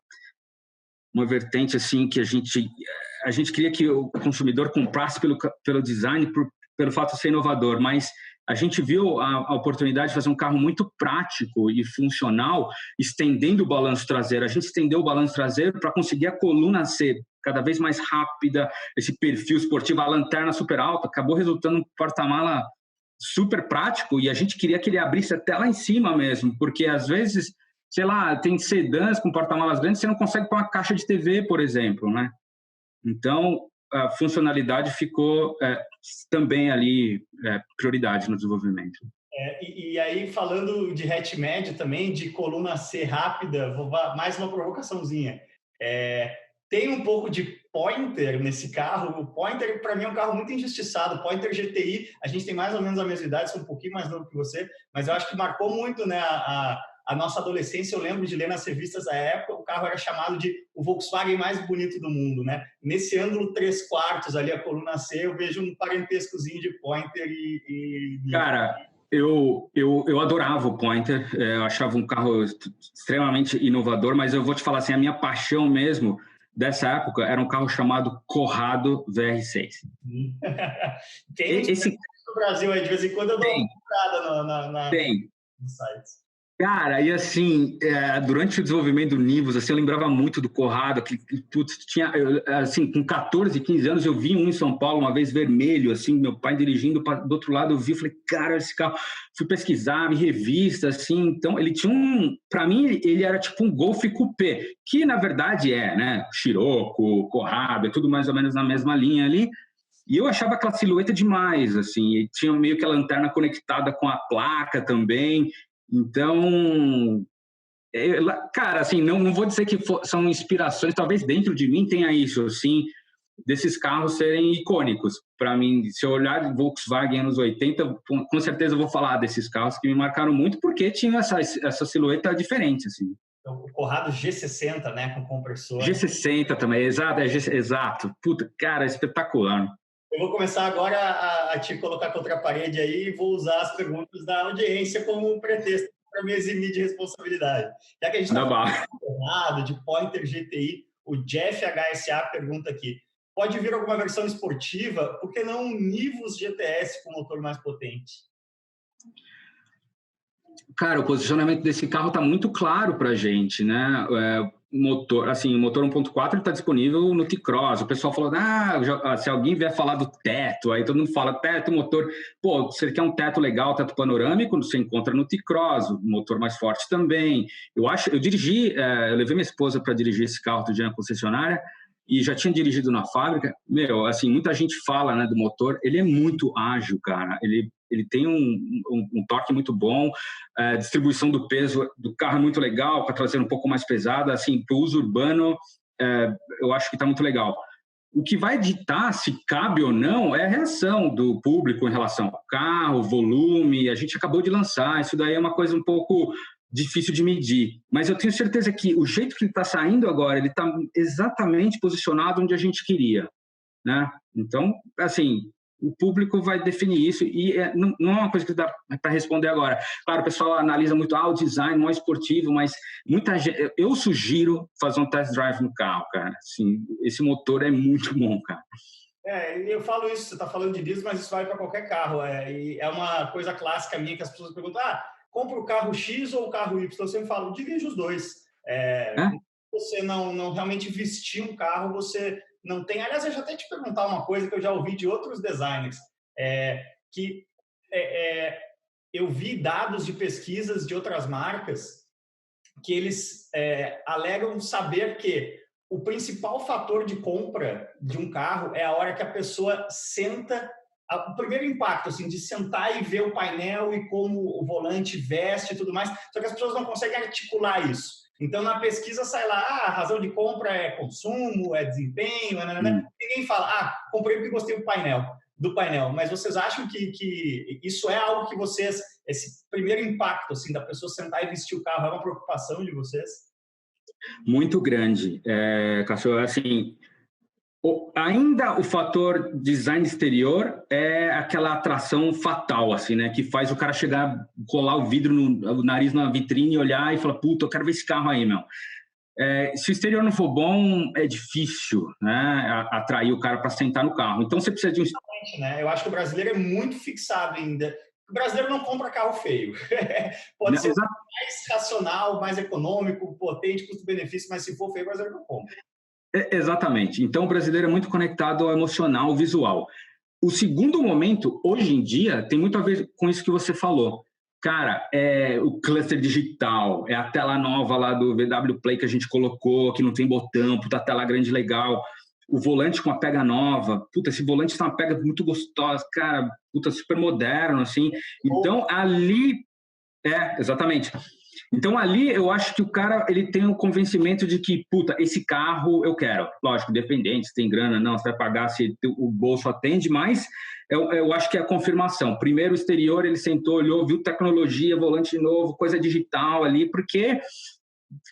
vertente assim que a gente queria que o consumidor comprasse pelo design, pelo fato de ser inovador, mas a gente viu a oportunidade de fazer um carro muito prático e funcional, estendendo o balanço traseiro. A gente estendeu o balanço traseiro para conseguir a coluna ser cada vez mais rápida, esse perfil esportivo, a lanterna super alta, acabou resultando um porta-mala super prático, e a gente queria que ele abrisse até lá em cima mesmo, porque às vezes, sei lá, tem sedãs com porta-malas grandes, você não consegue pôr uma caixa de TV, por exemplo, né? Então, a funcionalidade ficou também ali prioridade no desenvolvimento. E aí, falando de hatch médio também, de coluna C rápida, mais uma provocaçãozinha. Tem um pouco de Pointer nesse carro. O Pointer, para mim, é um carro muito injustiçado. Pointer GTI, a gente tem mais ou menos a mesma idade, sou um pouquinho mais novo que você, mas eu acho que marcou muito, né, a nossa adolescência. Eu lembro de ler nas revistas da época, o carro era chamado de o Volkswagen mais bonito do mundo, né? Nesse ângulo 3/4 ali, a coluna C, eu vejo um parentescozinho de Pointer Cara, eu adorava o Pointer, eu achava um carro extremamente inovador, mas eu vou te falar assim, a minha paixão mesmo dessa época era um carro chamado Corrado VR6. Tem no Brasil aí, de vez em quando eu dou uma procurada nos sites. Cara, e assim, durante o desenvolvimento do Nivus, assim, eu lembrava muito do Corrado, que assim, com 14, 15 anos, eu vi um em São Paulo, uma vez vermelho, assim, meu pai dirigindo do outro lado, eu vi, falei, cara, esse carro, fui pesquisar, em revista, assim, então, ele tinha para mim, ele era tipo um Golf Coupé, que na verdade né, Scirocco, Corrado, é tudo mais ou menos na mesma linha ali, e eu achava aquela silhueta demais, assim, e tinha meio que a lanterna conectada com a placa também. Então, cara, assim, não vou dizer que são inspirações, talvez dentro de mim tenha isso, assim, desses carros serem icônicos. Para mim, se eu olhar Volkswagen anos 80, com certeza eu vou falar desses carros que me marcaram muito, porque tinha essa silhueta diferente, assim. O Corrado G60, né, com compressor. G60 também, exato. Puta, cara, espetacular. Eu vou começar agora a te colocar contra a parede aí e vou usar as perguntas da audiência como um pretexto para me eximir de responsabilidade. Já que a gente está falando de Pointer GTI, o Jeff HSA pergunta aqui, pode vir alguma versão esportiva? Por que não um Nivus GTS com motor mais potente? Cara, o posicionamento desse carro está muito claro para a gente, né? motor, assim, o motor 1.4 está disponível no T-Cross. O pessoal falou, se alguém vier falar do teto, aí todo mundo fala teto, motor. Pô, você quer um teto legal, teto panorâmico, você encontra no T-Cross, o motor mais forte também. Eu levei minha esposa para dirigir esse carro do dia na concessionária, e já tinha dirigido na fábrica. Meu, assim, muita gente fala, né, do motor, ele é muito ágil, cara. Ele tem um torque muito bom, a distribuição do peso do carro é muito legal, para trazer um pouco mais pesada, assim, para o uso urbano, eu acho que está muito legal. O que vai ditar se cabe ou não é a reação do público em relação ao carro, volume. A gente acabou de lançar, isso daí é uma coisa um pouco difícil de medir, mas eu tenho certeza que o jeito que ele está saindo agora, ele está exatamente posicionado onde a gente queria, né? Então, assim, o público vai definir isso e não é uma coisa que dá para responder agora. Claro, o pessoal analisa muito o design, mais esportivo, mas muita gente, eu sugiro fazer um test drive no carro, cara. Assim, esse motor é muito bom, cara. Eu falo isso, você está falando de diesel, mas isso vale para qualquer carro. E é uma coisa clássica minha que as pessoas perguntam, compra o carro X ou o carro Y? Eu sempre falo, dirige os dois. Você não realmente vestir um carro, você não tem... Aliás, eu já até te perguntar uma coisa que eu já ouvi de outros designers, eu vi dados de pesquisas de outras marcas que eles alegam saber que o principal fator de compra de um carro é a hora que a pessoa senta, o primeiro impacto, assim, de sentar e ver o painel e como o volante veste e tudo mais, só que as pessoas não conseguem articular isso. Então, na pesquisa sai lá, a razão de compra é consumo, é desempenho, ninguém fala, comprei porque gostei do painel, mas vocês acham que isso é algo que vocês, esse primeiro impacto, assim, da pessoa sentar e vestir o carro, é uma preocupação de vocês? Muito grande, Cachorro, assim... Ainda o fator design exterior é aquela atração fatal, assim, né? Que faz o cara chegar, colar o vidro, o nariz na vitrine, olhar e falar, puta, eu quero ver esse carro aí, meu. Se o exterior não for bom, é difícil, né? Atrair o cara para sentar no carro. Então você precisa de um... Né? Eu acho que o brasileiro é muito fixado ainda. O brasileiro não compra carro feio. Pode ser mais racional, mais econômico, potente, custo-benefício, mas se for feio, o brasileiro não compra. Exatamente. Então, o brasileiro é muito conectado ao emocional, ao visual. O segundo momento, hoje em dia, tem muito a ver com isso que você falou. Cara, é o cluster digital, é a tela nova lá do VW Play que a gente colocou, que não tem botão, puta tela grande legal. O volante com a pega nova. Puta, esse volante tem uma pega muito gostosa, cara, puta, super moderno, assim. Então, ali... exatamente. Então, ali, eu acho que o cara, ele tem o convencimento de que, puta, esse carro eu quero. Lógico, dependente, se tem grana, não, você vai pagar se o bolso atende, mas eu acho que é a confirmação. Primeiro, o exterior, ele sentou, olhou, viu tecnologia, volante novo, coisa digital ali, porque,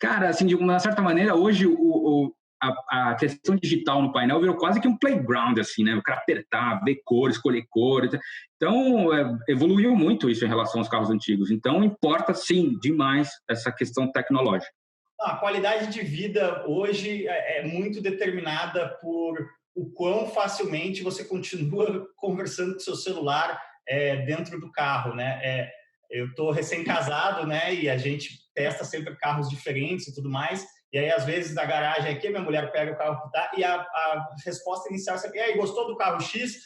cara, assim, de uma certa maneira, hoje a questão digital no painel virou quase que um playground, assim, né? O cara apertar, ver cor, escolher cor. Então, evoluiu muito isso em relação aos carros antigos. Então, importa, sim, demais essa questão tecnológica. A qualidade de vida hoje é muito determinada por o quão facilmente você continua conversando com seu celular dentro do carro, né? Eu estou recém-casado, né? E a gente testa sempre carros diferentes e tudo mais. E aí, às vezes, na garagem aqui, minha mulher pega o carro que tá e a resposta inicial é sempre, e aí, gostou do carro X?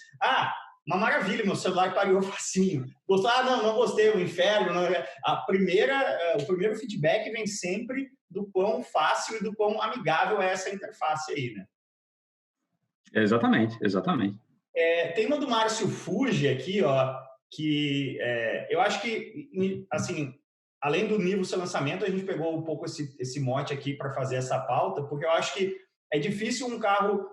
Uma maravilha, meu celular pariu facinho. Gostou? Não gostei, o inferno. Não. O primeiro feedback vem sempre do quão fácil e do quão amigável é essa interface aí, né? Exatamente. Tem uma do Márcio Fuji aqui, ó, que eu acho que, assim, além do nível do seu lançamento, a gente pegou um pouco esse mote aqui para fazer essa pauta, porque eu acho que é difícil um carro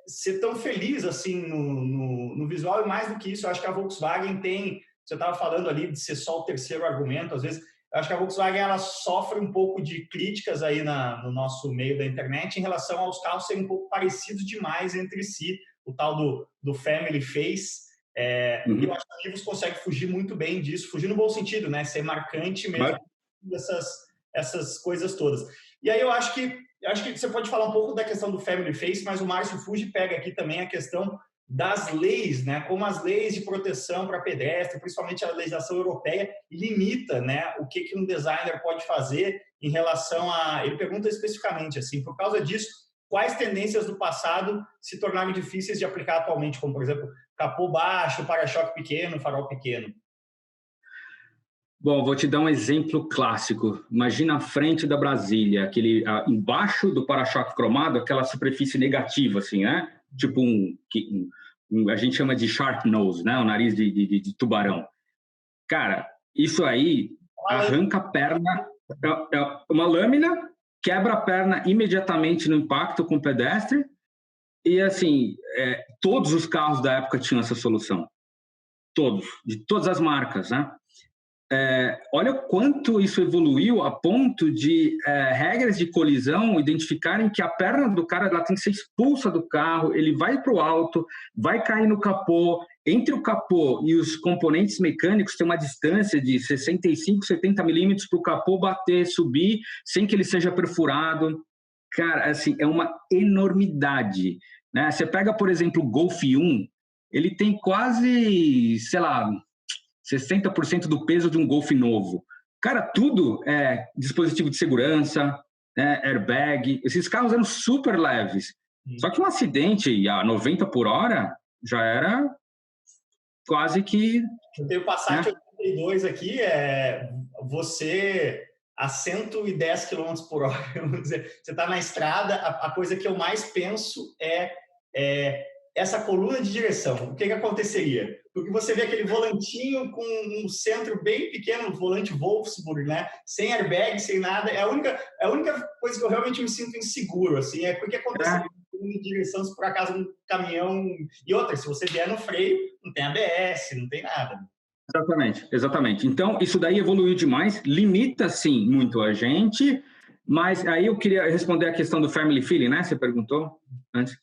ser tão feliz assim no visual, e mais do que isso, eu acho que a Volkswagen tem, você estava falando ali de ser só o terceiro argumento, às vezes, eu acho que a Volkswagen ela sofre um pouco de críticas aí no nosso meio da internet em relação aos carros serem um pouco parecidos demais entre si, o tal do Family Face. E eu acho que a Nivus consegue fugir muito bem disso, fugir no bom sentido, né? Ser marcante mesmo, essas coisas todas. E aí eu acho que você pode falar um pouco da questão do Family Face, mas o Márcio Fuji pega aqui também a questão das leis, né? Como as leis de proteção para pedestre, principalmente a legislação europeia, limita, né, o que um designer pode fazer em relação a... Ele pergunta especificamente, assim, por causa disso, quais tendências do passado se tornaram difíceis de aplicar atualmente, como, por exemplo, capô baixo, para-choque pequeno, farol pequeno? Bom, vou te dar um exemplo clássico. Imagina a frente da Brasília, embaixo do para-choque cromado, aquela superfície negativa, assim, né? Tipo a gente chama de shark nose, né? O nariz de tubarão. Cara, isso aí arranca a perna, é uma lâmina, quebra a perna imediatamente no impacto com o pedestre. E, assim, todos os carros da época tinham essa solução. Todos, de todas as marcas, né? Olha o quanto isso evoluiu a ponto de regras de colisão identificarem que a perna do cara ela tem que ser expulsa do carro, ele vai para o alto, vai cair no capô, entre o capô e os componentes mecânicos tem uma distância de 65, 70 milímetros para o capô bater, subir, sem que ele seja perfurado. Cara, assim, é uma enormidade, né? Você pega, por exemplo, o Golf 1, ele tem quase, sei lá, 60% do peso de um Golf novo. Cara, tudo é dispositivo de segurança, airbag. Esses carros eram super leves. Só que um acidente a 90 por hora já era quase que... Eu tenho Passat 82 aqui, você a 110 km por hora, vamos dizer, você está na estrada, a coisa que eu mais penso é essa coluna de direção. O que aconteceria? Porque você vê aquele volantinho com um centro bem pequeno, volante Wolfsburg, né? Sem airbag, sem nada. É a única coisa que eu realmente me sinto inseguro, assim, o que aconteceria com coluna de direção se por acaso um caminhão... E outra, se você vier no freio, não tem ABS, não tem nada. Exatamente. Então, isso daí evoluiu demais, limita, sim, muito a gente, mas aí eu queria responder a questão do family feeling, né? Você perguntou antes.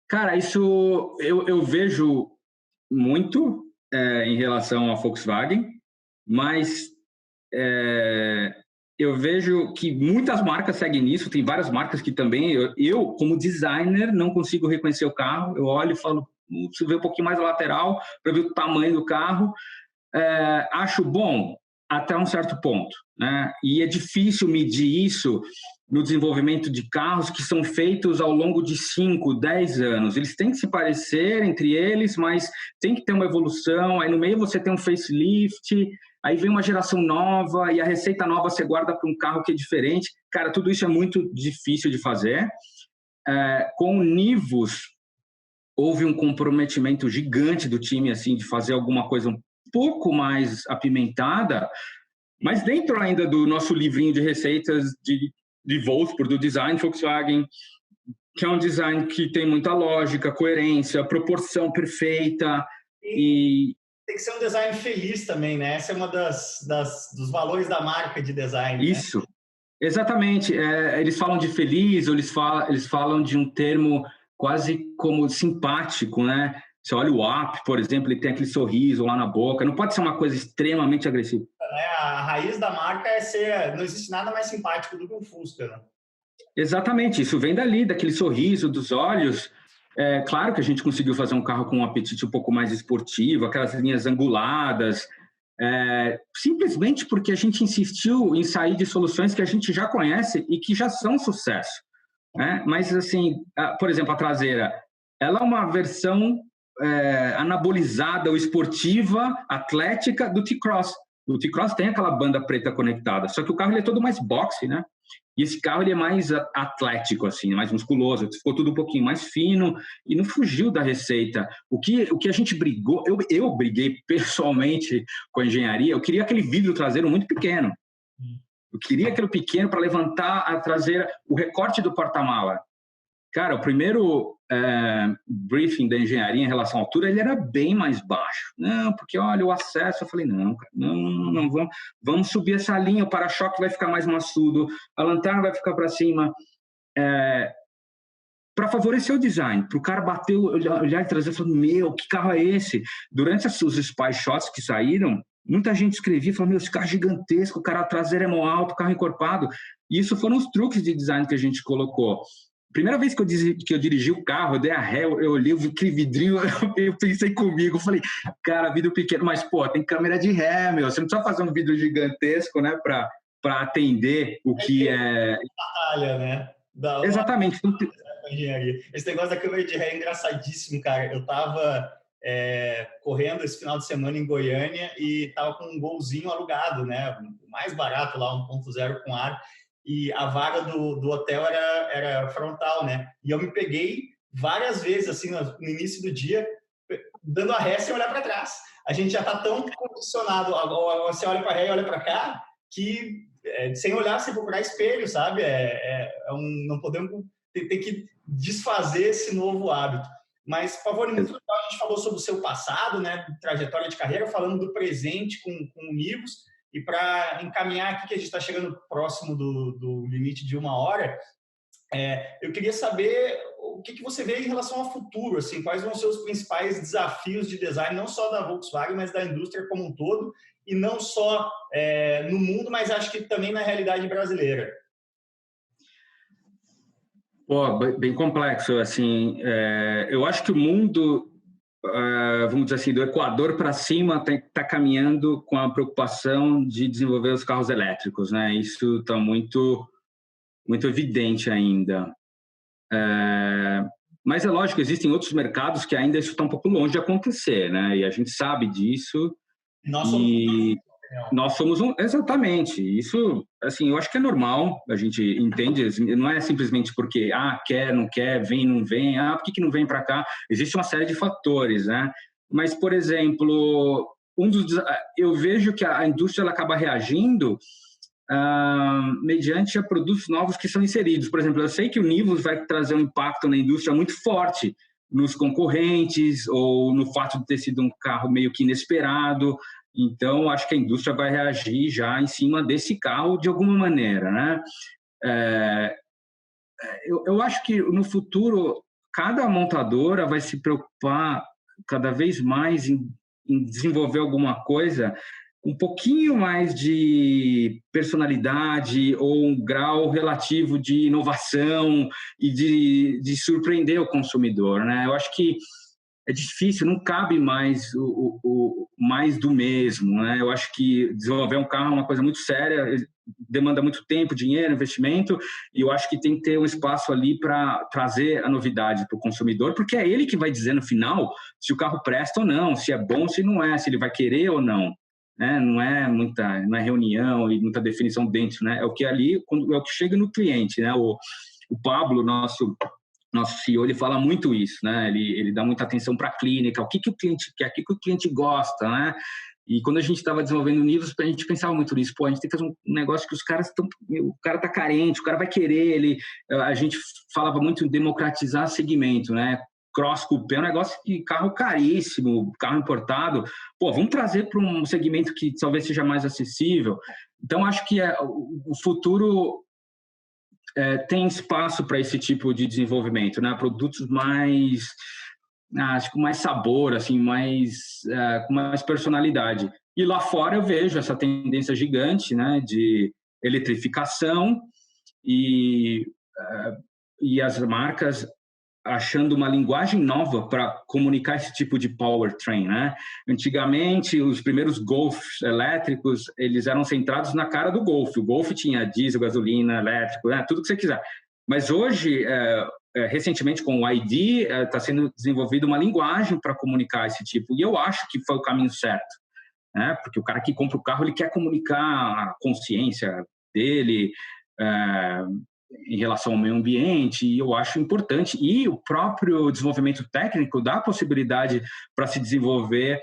Cara, isso eu vejo muito em relação à Volkswagen, mas eu vejo que muitas marcas seguem nisso, tem várias marcas que também, eu como designer, não consigo reconhecer o carro, eu olho e falo, preciso ver um pouquinho mais a lateral para ver o tamanho do carro. Acho bom até um certo ponto, né? E é difícil medir isso no desenvolvimento de carros que são feitos ao longo de 5, 10 anos. Eles têm que se parecer entre eles, mas tem que ter uma evolução. Aí no meio você tem um facelift, aí vem uma geração nova e a receita nova você guarda para um carro que é diferente. Cara, tudo isso é muito difícil de fazer. Com o Nivus, houve um comprometimento gigante do time assim, de fazer alguma coisa um pouco mais apimentada, mas dentro ainda do nosso livrinho de receitas de Wolfsburg, do design Volkswagen, que é um design que tem muita lógica, coerência, proporção perfeita e... Tem que ser um design feliz também, né? Essa é uma dos valores da marca de design. Isso, né? Exatamente. Eles falam de feliz, ou eles falam de um termo quase como simpático, né? Você olha o Up, por exemplo, ele tem aquele sorriso lá na boca. Não pode ser uma coisa extremamente agressiva. A raiz da marca não existe nada mais simpático do que um Fusca, né? Exatamente, isso vem dali, daquele sorriso dos olhos. Claro que a gente conseguiu fazer um carro com um apetite um pouco mais esportivo, aquelas linhas anguladas, simplesmente porque a gente insistiu em sair de soluções que a gente já conhece e que já são sucesso, né? Mas, assim, por exemplo, a traseira, ela é uma versão anabolizada ou esportiva, atlética do T-Cross. O T-Cross tem aquela banda preta conectada, só que o carro ele é todo mais boxe, né? E esse carro ele é mais atlético, assim, mais musculoso, ficou tudo um pouquinho mais fino e não fugiu da receita. O que a gente brigou, eu briguei pessoalmente com a engenharia, eu queria aquele vidro traseiro muito pequeno. Eu queria aquele pequeno para levantar a traseira, o recorte do porta-mala. Cara, o primeiro briefing da engenharia em relação à altura, ele era bem mais baixo. Não, porque olha, o acesso, eu falei, não, vamos subir essa linha, o para-choque vai ficar mais maçudo, a lanterna vai ficar para cima, para favorecer o design, para o cara bater, olhar e trazer e falar, meu, que carro é esse? Durante os spy shots que saíram, muita gente escrevia, falou, meu, esse carro é gigantesco, o cara traseiro é mó alto, carro encorpado. E isso foram os truques de design que a gente colocou. primeira vez que eu dirigi o carro, eu dei a ré, eu olhei, eu vi aquele vidrinho, eu pensei comigo, eu falei, cara, vidro pequeno, mas, pô, tem câmera de ré, meu, você não precisa fazer um vidro gigantesco, né, para atender o que é... Batalha, né? Exatamente. Engenharia. Esse negócio da câmera de ré é engraçadíssimo, cara. Eu tava correndo esse final de semana em Goiânia e tava com um golzinho alugado, né? O mais barato lá, 1.0 com ar. E a vaga do hotel era frontal, né? E eu me peguei várias vezes, assim, no início do dia, dando a ré sem olhar para trás. A gente já tá tão condicionado, você olha para ré e olha para cá, que sem olhar, sem procurar espelho, sabe? Não podemos... Tem que desfazer esse novo hábito. Mas, Pavone, muito legal, a gente falou sobre o seu passado, né, trajetória de carreira, falando do presente com o Nivus, e para encaminhar aqui, que a gente está chegando próximo do limite de 1 hora, eu queria saber o que você vê em relação ao futuro, assim, quais vão ser os principais desafios de design, não só da Volkswagen, mas da indústria como um todo, e não só no mundo, mas acho que também na realidade brasileira. Pô, bem complexo, assim, eu acho que o mundo, vamos dizer assim, do Equador para cima está caminhando com a preocupação de desenvolver os carros elétricos, né? Isso está muito, muito evidente ainda. Mas é lógico, existem outros mercados que ainda isso está um pouco longe de acontecer, né? E a gente sabe disso. Nós somos exatamente. Isso, assim, eu acho que é normal, a gente entende, não é simplesmente porque, quer, não quer, vem, não vem, por que não vem para cá? Existe uma série de fatores, né? Mas, por exemplo, eu vejo que a indústria ela acaba reagindo mediante a produtos novos que são inseridos. Por exemplo, eu sei que o Nivus vai trazer um impacto na indústria muito forte nos concorrentes ou no fato de ter sido um carro meio que inesperado. Então, acho que a indústria vai reagir já em cima desse carro de alguma maneira, né? Eu acho que no futuro cada montadora vai se preocupar cada vez mais em desenvolver alguma coisa um pouquinho mais de personalidade ou um grau relativo de inovação e de surpreender o consumidor, né? Eu acho que é difícil, não cabe mais o mais do mesmo, né? Eu acho que desenvolver um carro é uma coisa muito séria, demanda muito tempo, dinheiro, investimento, e eu acho que tem que ter um espaço ali para trazer a novidade para o consumidor, porque é ele que vai dizer no final se o carro presta ou não, se é bom, se não é, se ele vai querer ou não. Né? Não é reunião e muita definição dentro, né? É o que é o que chega no cliente, né? O Pablo, nosso CEO, ele fala muito isso, né? Ele dá muita atenção para a clínica, o que o cliente quer, o que o cliente gosta, né? E quando a gente estava desenvolvendo o Nivus, a gente pensava muito nisso. Pô, a gente tem que fazer um negócio que os caras estão... O cara está carente, o cara vai querer. A gente falava muito em democratizar segmento, né? Cross Coupé é um negócio de carro caríssimo, carro importado. Pô, vamos trazer para um segmento que talvez seja mais acessível. Então, acho que o futuro tem espaço para esse tipo de desenvolvimento, né? Produtos mais... acho que mais sabor, assim, com mais personalidade. E lá fora eu vejo essa tendência gigante, né, de eletrificação e as marcas achando uma linguagem nova para comunicar esse tipo de powertrain, né? Antigamente, os primeiros Golfs elétricos, eles eram centrados na cara do Golf. O Golf tinha diesel, gasolina, elétrico, né? Tudo que você quiser. Mas hoje... recentemente com o ID está sendo desenvolvida uma linguagem para comunicar esse tipo, e eu acho que foi o caminho certo, né? Porque o cara que compra o carro, ele quer comunicar a consciência dele em relação ao meio ambiente, e eu acho importante, e o próprio desenvolvimento técnico dá a possibilidade para se desenvolver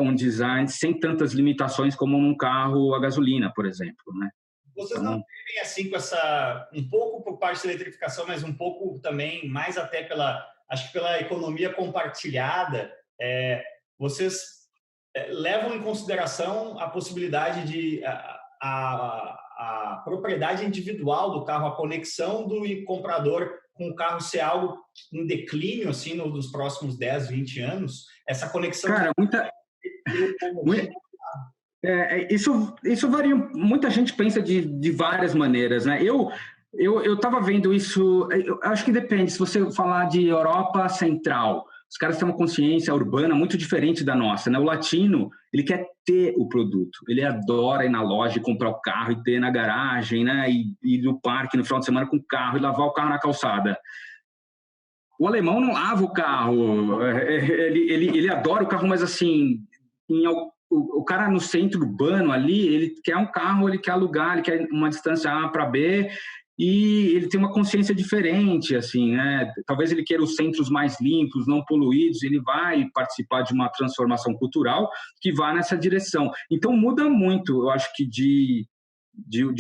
um design sem tantas limitações como num carro a gasolina, por exemplo, né? Vocês não têm assim com um pouco por parte da eletrificação, mas um pouco também, mais até acho que pela economia compartilhada, vocês levam em consideração a possibilidade de a propriedade individual do carro, a conexão do comprador com o carro ser algo em declínio assim nos próximos 10, 20 anos? Essa conexão... Cara, isso varia. Muita gente pensa de várias maneiras, né? Eu estava vendo isso, eu acho que depende, se você falar de Europa Central, os caras têm uma consciência urbana muito diferente da nossa, né? O latino, ele quer ter o produto, ele adora ir na loja e comprar o carro e ter na garagem, né? E ir no parque no final de semana com o carro e lavar o carro na calçada. O alemão não lava o carro, ele adora o carro, mas assim, o cara no centro urbano ali, ele quer um carro, ele quer alugar, ele quer uma distância A para B, e ele tem uma consciência diferente, assim, né? Talvez ele queira os centros mais limpos, não poluídos, ele vai participar de uma transformação cultural que vá nessa direção. Então muda muito, eu acho que de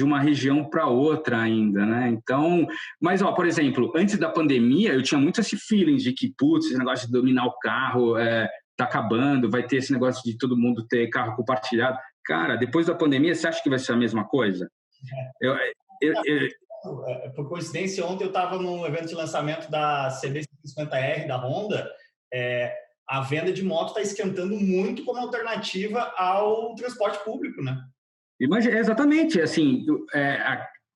uma região para outra ainda, né? Então, mas, ó, por exemplo, antes da pandemia, eu tinha muito esse feeling de que, putz, esse negócio de dominar o carro tá acabando, vai ter esse negócio de todo mundo ter carro compartilhado. Cara, depois da pandemia, você acha que vai ser a mesma coisa? Por coincidência, ontem eu estava num evento de lançamento da CB150R da Honda. A venda de moto está esquentando muito como alternativa ao transporte público, né? Imagina, exatamente, assim,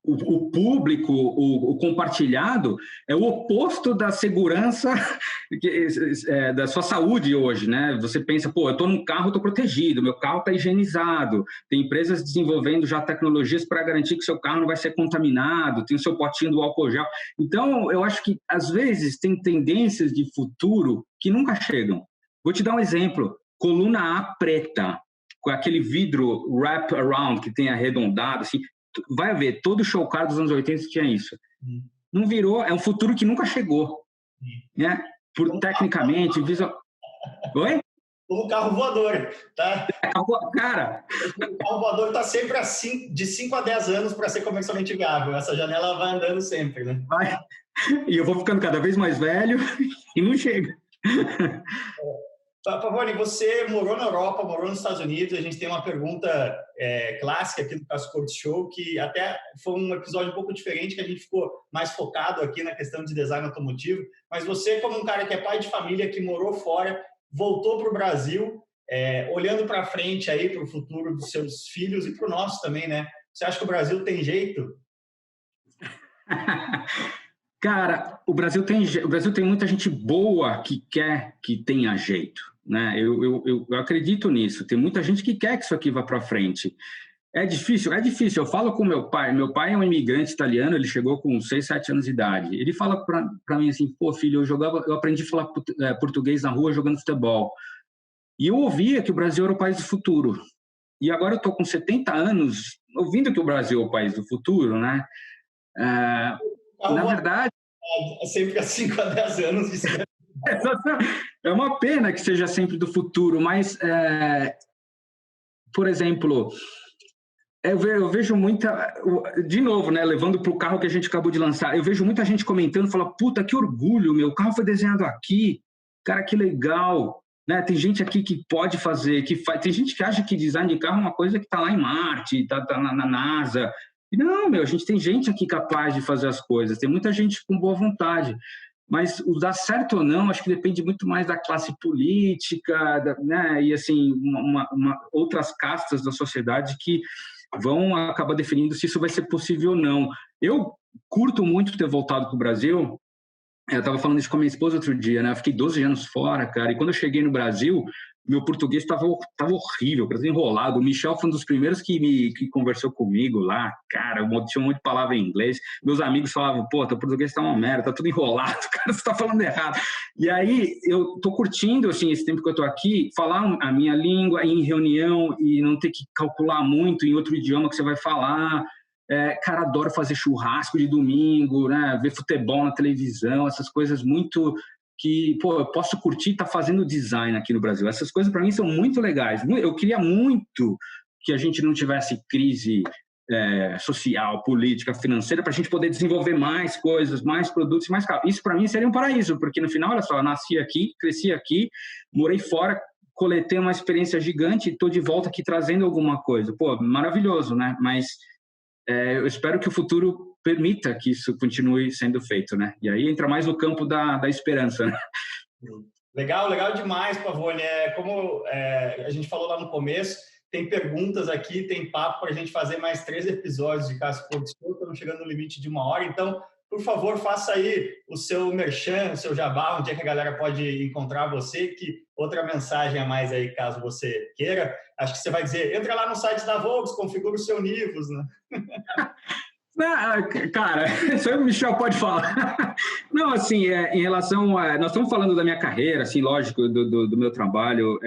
o público, o compartilhado é o oposto da segurança da sua saúde hoje, né? Você pensa, pô, eu estou num carro, estou protegido, meu carro está higienizado, tem empresas desenvolvendo já tecnologias para garantir que seu carro não vai ser contaminado, tem o seu potinho do álcool gel. Então, eu acho que, às vezes, tem tendências de futuro que nunca chegam. Vou te dar um exemplo, coluna A preta, com aquele vidro wrap around que tem arredondado, assim, vai ver, todo show car dos anos 80 tinha isso. Não virou, é um futuro que nunca chegou, né? Tecnicamente, visual... Oi? Como carro voador, tá? Cara... O carro voador está sempre de 5 a 10 anos para ser comercialmente viável. Essa janela vai andando sempre, né? Vai. E eu vou ficando cada vez mais velho e não chega. Pavone, você morou na Europa, morou nos Estados Unidos. A gente tem uma pergunta clássica aqui do Caso Corte Show, que até foi um episódio um pouco diferente, que a gente ficou mais focado aqui na questão de design automotivo. Mas você, como um cara que é pai de família, que morou fora, voltou para o Brasil, olhando para frente aí para o futuro dos seus filhos e para o nosso também, né? Você acha que o Brasil tem jeito? Cara, o Brasil tem muita gente boa que quer que tenha jeito, né? Eu acredito nisso. Tem muita gente que quer que isso aqui vá para frente. É difícil. Eu falo com meu pai. Meu pai é um imigrante italiano. Ele chegou com 6, 7 anos de idade. Ele fala para mim assim: pô, filho, eu aprendi a falar português na rua jogando futebol. E eu ouvia que o Brasil era o país do futuro. E agora eu estou com 70 anos ouvindo que o Brasil é o país do futuro, né? Na verdade... Sempre há 5 a 10 anos. É uma pena que seja sempre do futuro, mas, por exemplo, eu vejo muita... De novo, né, levando para o carro que a gente acabou de lançar, eu vejo muita gente comentando, fala, puta, que orgulho, meu carro foi desenhado aqui, cara, que legal. Né? Tem gente aqui que pode fazer, tem gente que acha que design de carro é uma coisa que está lá em Marte, está na NASA... Não, a gente tem gente aqui capaz de fazer as coisas, tem muita gente com boa vontade, mas o dar certo ou não, acho que depende muito mais da classe política, né? E assim, outras castas da sociedade que vão acabar definindo se isso vai ser possível ou não. Eu curto muito ter voltado para o Brasil. Eu estava falando isso com a minha esposa outro dia, né? Eu fiquei 12 anos fora, cara, e quando eu cheguei no Brasil, meu português estava horrível, enrolado. O Michel foi um dos primeiros que conversou comigo lá, cara, tinha um monte de palavra em inglês. Meus amigos falavam, pô, teu português está uma merda, tá tudo enrolado, cara, você está falando errado. E aí, eu tô curtindo, assim, esse tempo que eu tô aqui, falar a minha língua em reunião e não ter que calcular muito em outro idioma que você vai falar. Cara, adoro fazer churrasco de domingo, né? Ver futebol na televisão, essas coisas muito que, pô, eu posso curtir estar fazendo design aqui no Brasil. Essas coisas para mim são muito legais. Eu queria muito que a gente não tivesse crise social, política, financeira, para a gente poder desenvolver mais coisas, mais produtos, mais carro. Isso para mim seria um paraíso, porque no final, olha só, eu nasci aqui, cresci aqui, morei fora, coletei uma experiência gigante e estou de volta aqui trazendo alguma coisa. Pô, maravilhoso, né? Mas eu espero que o futuro permita que isso continue sendo feito, né? E aí entra mais no campo da esperança, né? Legal demais, Pavone. Como a gente falou lá no começo, tem perguntas aqui, tem papo para a gente fazer mais 3 episódios de Caso Porto Show. Estamos chegando no limite de 1 hora, então, por favor, faça aí o seu merchan, o seu jabá, onde é que a galera pode encontrar você, que outra mensagem a mais aí, caso você queira. Acho que você vai dizer, entra lá no site da Volks, configura o seu Nivus, né? Cara, isso aí o Michel pode falar. Não, assim, em relação a... Nós estamos falando da minha carreira, assim, lógico, do meu trabalho.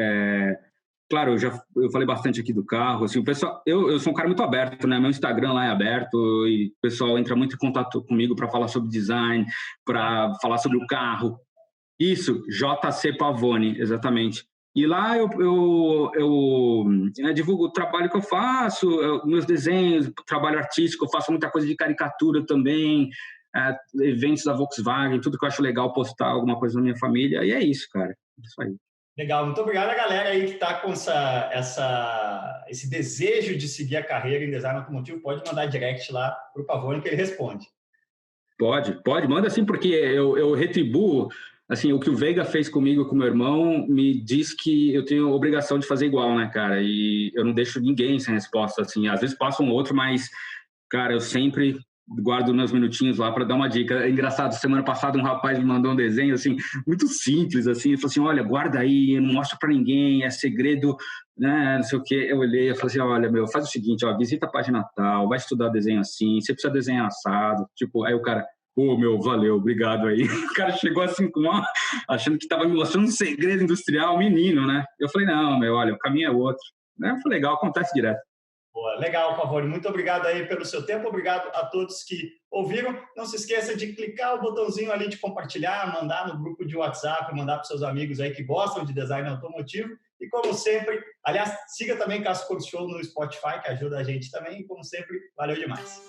Claro, eu falei bastante aqui do carro. Assim, o pessoal, eu sou um cara muito aberto, né? Meu Instagram lá é aberto e o pessoal entra muito em contato comigo para falar sobre design, para falar sobre o carro. Isso, JC Pavone, exatamente. E lá eu divulgo o trabalho que eu faço, meus desenhos, trabalho artístico, eu faço muita coisa de caricatura também, eventos da Volkswagen, tudo que eu acho legal postar alguma coisa na minha família. E é isso, cara. Isso aí. Legal, muito obrigado a galera aí que está com esse desejo de seguir a carreira em design automotivo. Pode mandar direct lá para o Pavone que ele responde. Pode, manda sim, porque eu retribuo. Assim, o que o Veiga fez comigo, com meu irmão, me diz que eu tenho obrigação de fazer igual, né, cara? E eu não deixo ninguém sem resposta, assim. Às vezes passa um outro, mas, cara, eu sempre guardo meus minutinhos lá para dar uma dica. É engraçado, semana passada um rapaz me mandou um desenho, assim, muito simples, assim. Ele falou assim, olha, guarda aí, não mostra para ninguém, é segredo, né, não sei o quê. Eu olhei, eu falei assim, olha, meu, faz o seguinte, ó, visita a página tal, vai estudar desenho assim, você precisa desenhar assado. Tipo, aí o cara... Pô, meu, valeu, obrigado aí. O cara chegou assim, achando que estava me mostrando um segredo industrial, menino, né? Eu falei, não, meu, olha, o caminho é outro. Foi legal, acontece direto. Boa, legal, Pavone. Muito obrigado aí pelo seu tempo, obrigado a todos que ouviram. Não se esqueça de clicar o botãozinho ali de compartilhar, mandar no grupo de WhatsApp, mandar para os seus amigos aí que gostam de design automotivo. E como sempre, aliás, siga também Caso Porto Show no Spotify, que ajuda a gente também. E como sempre, valeu demais.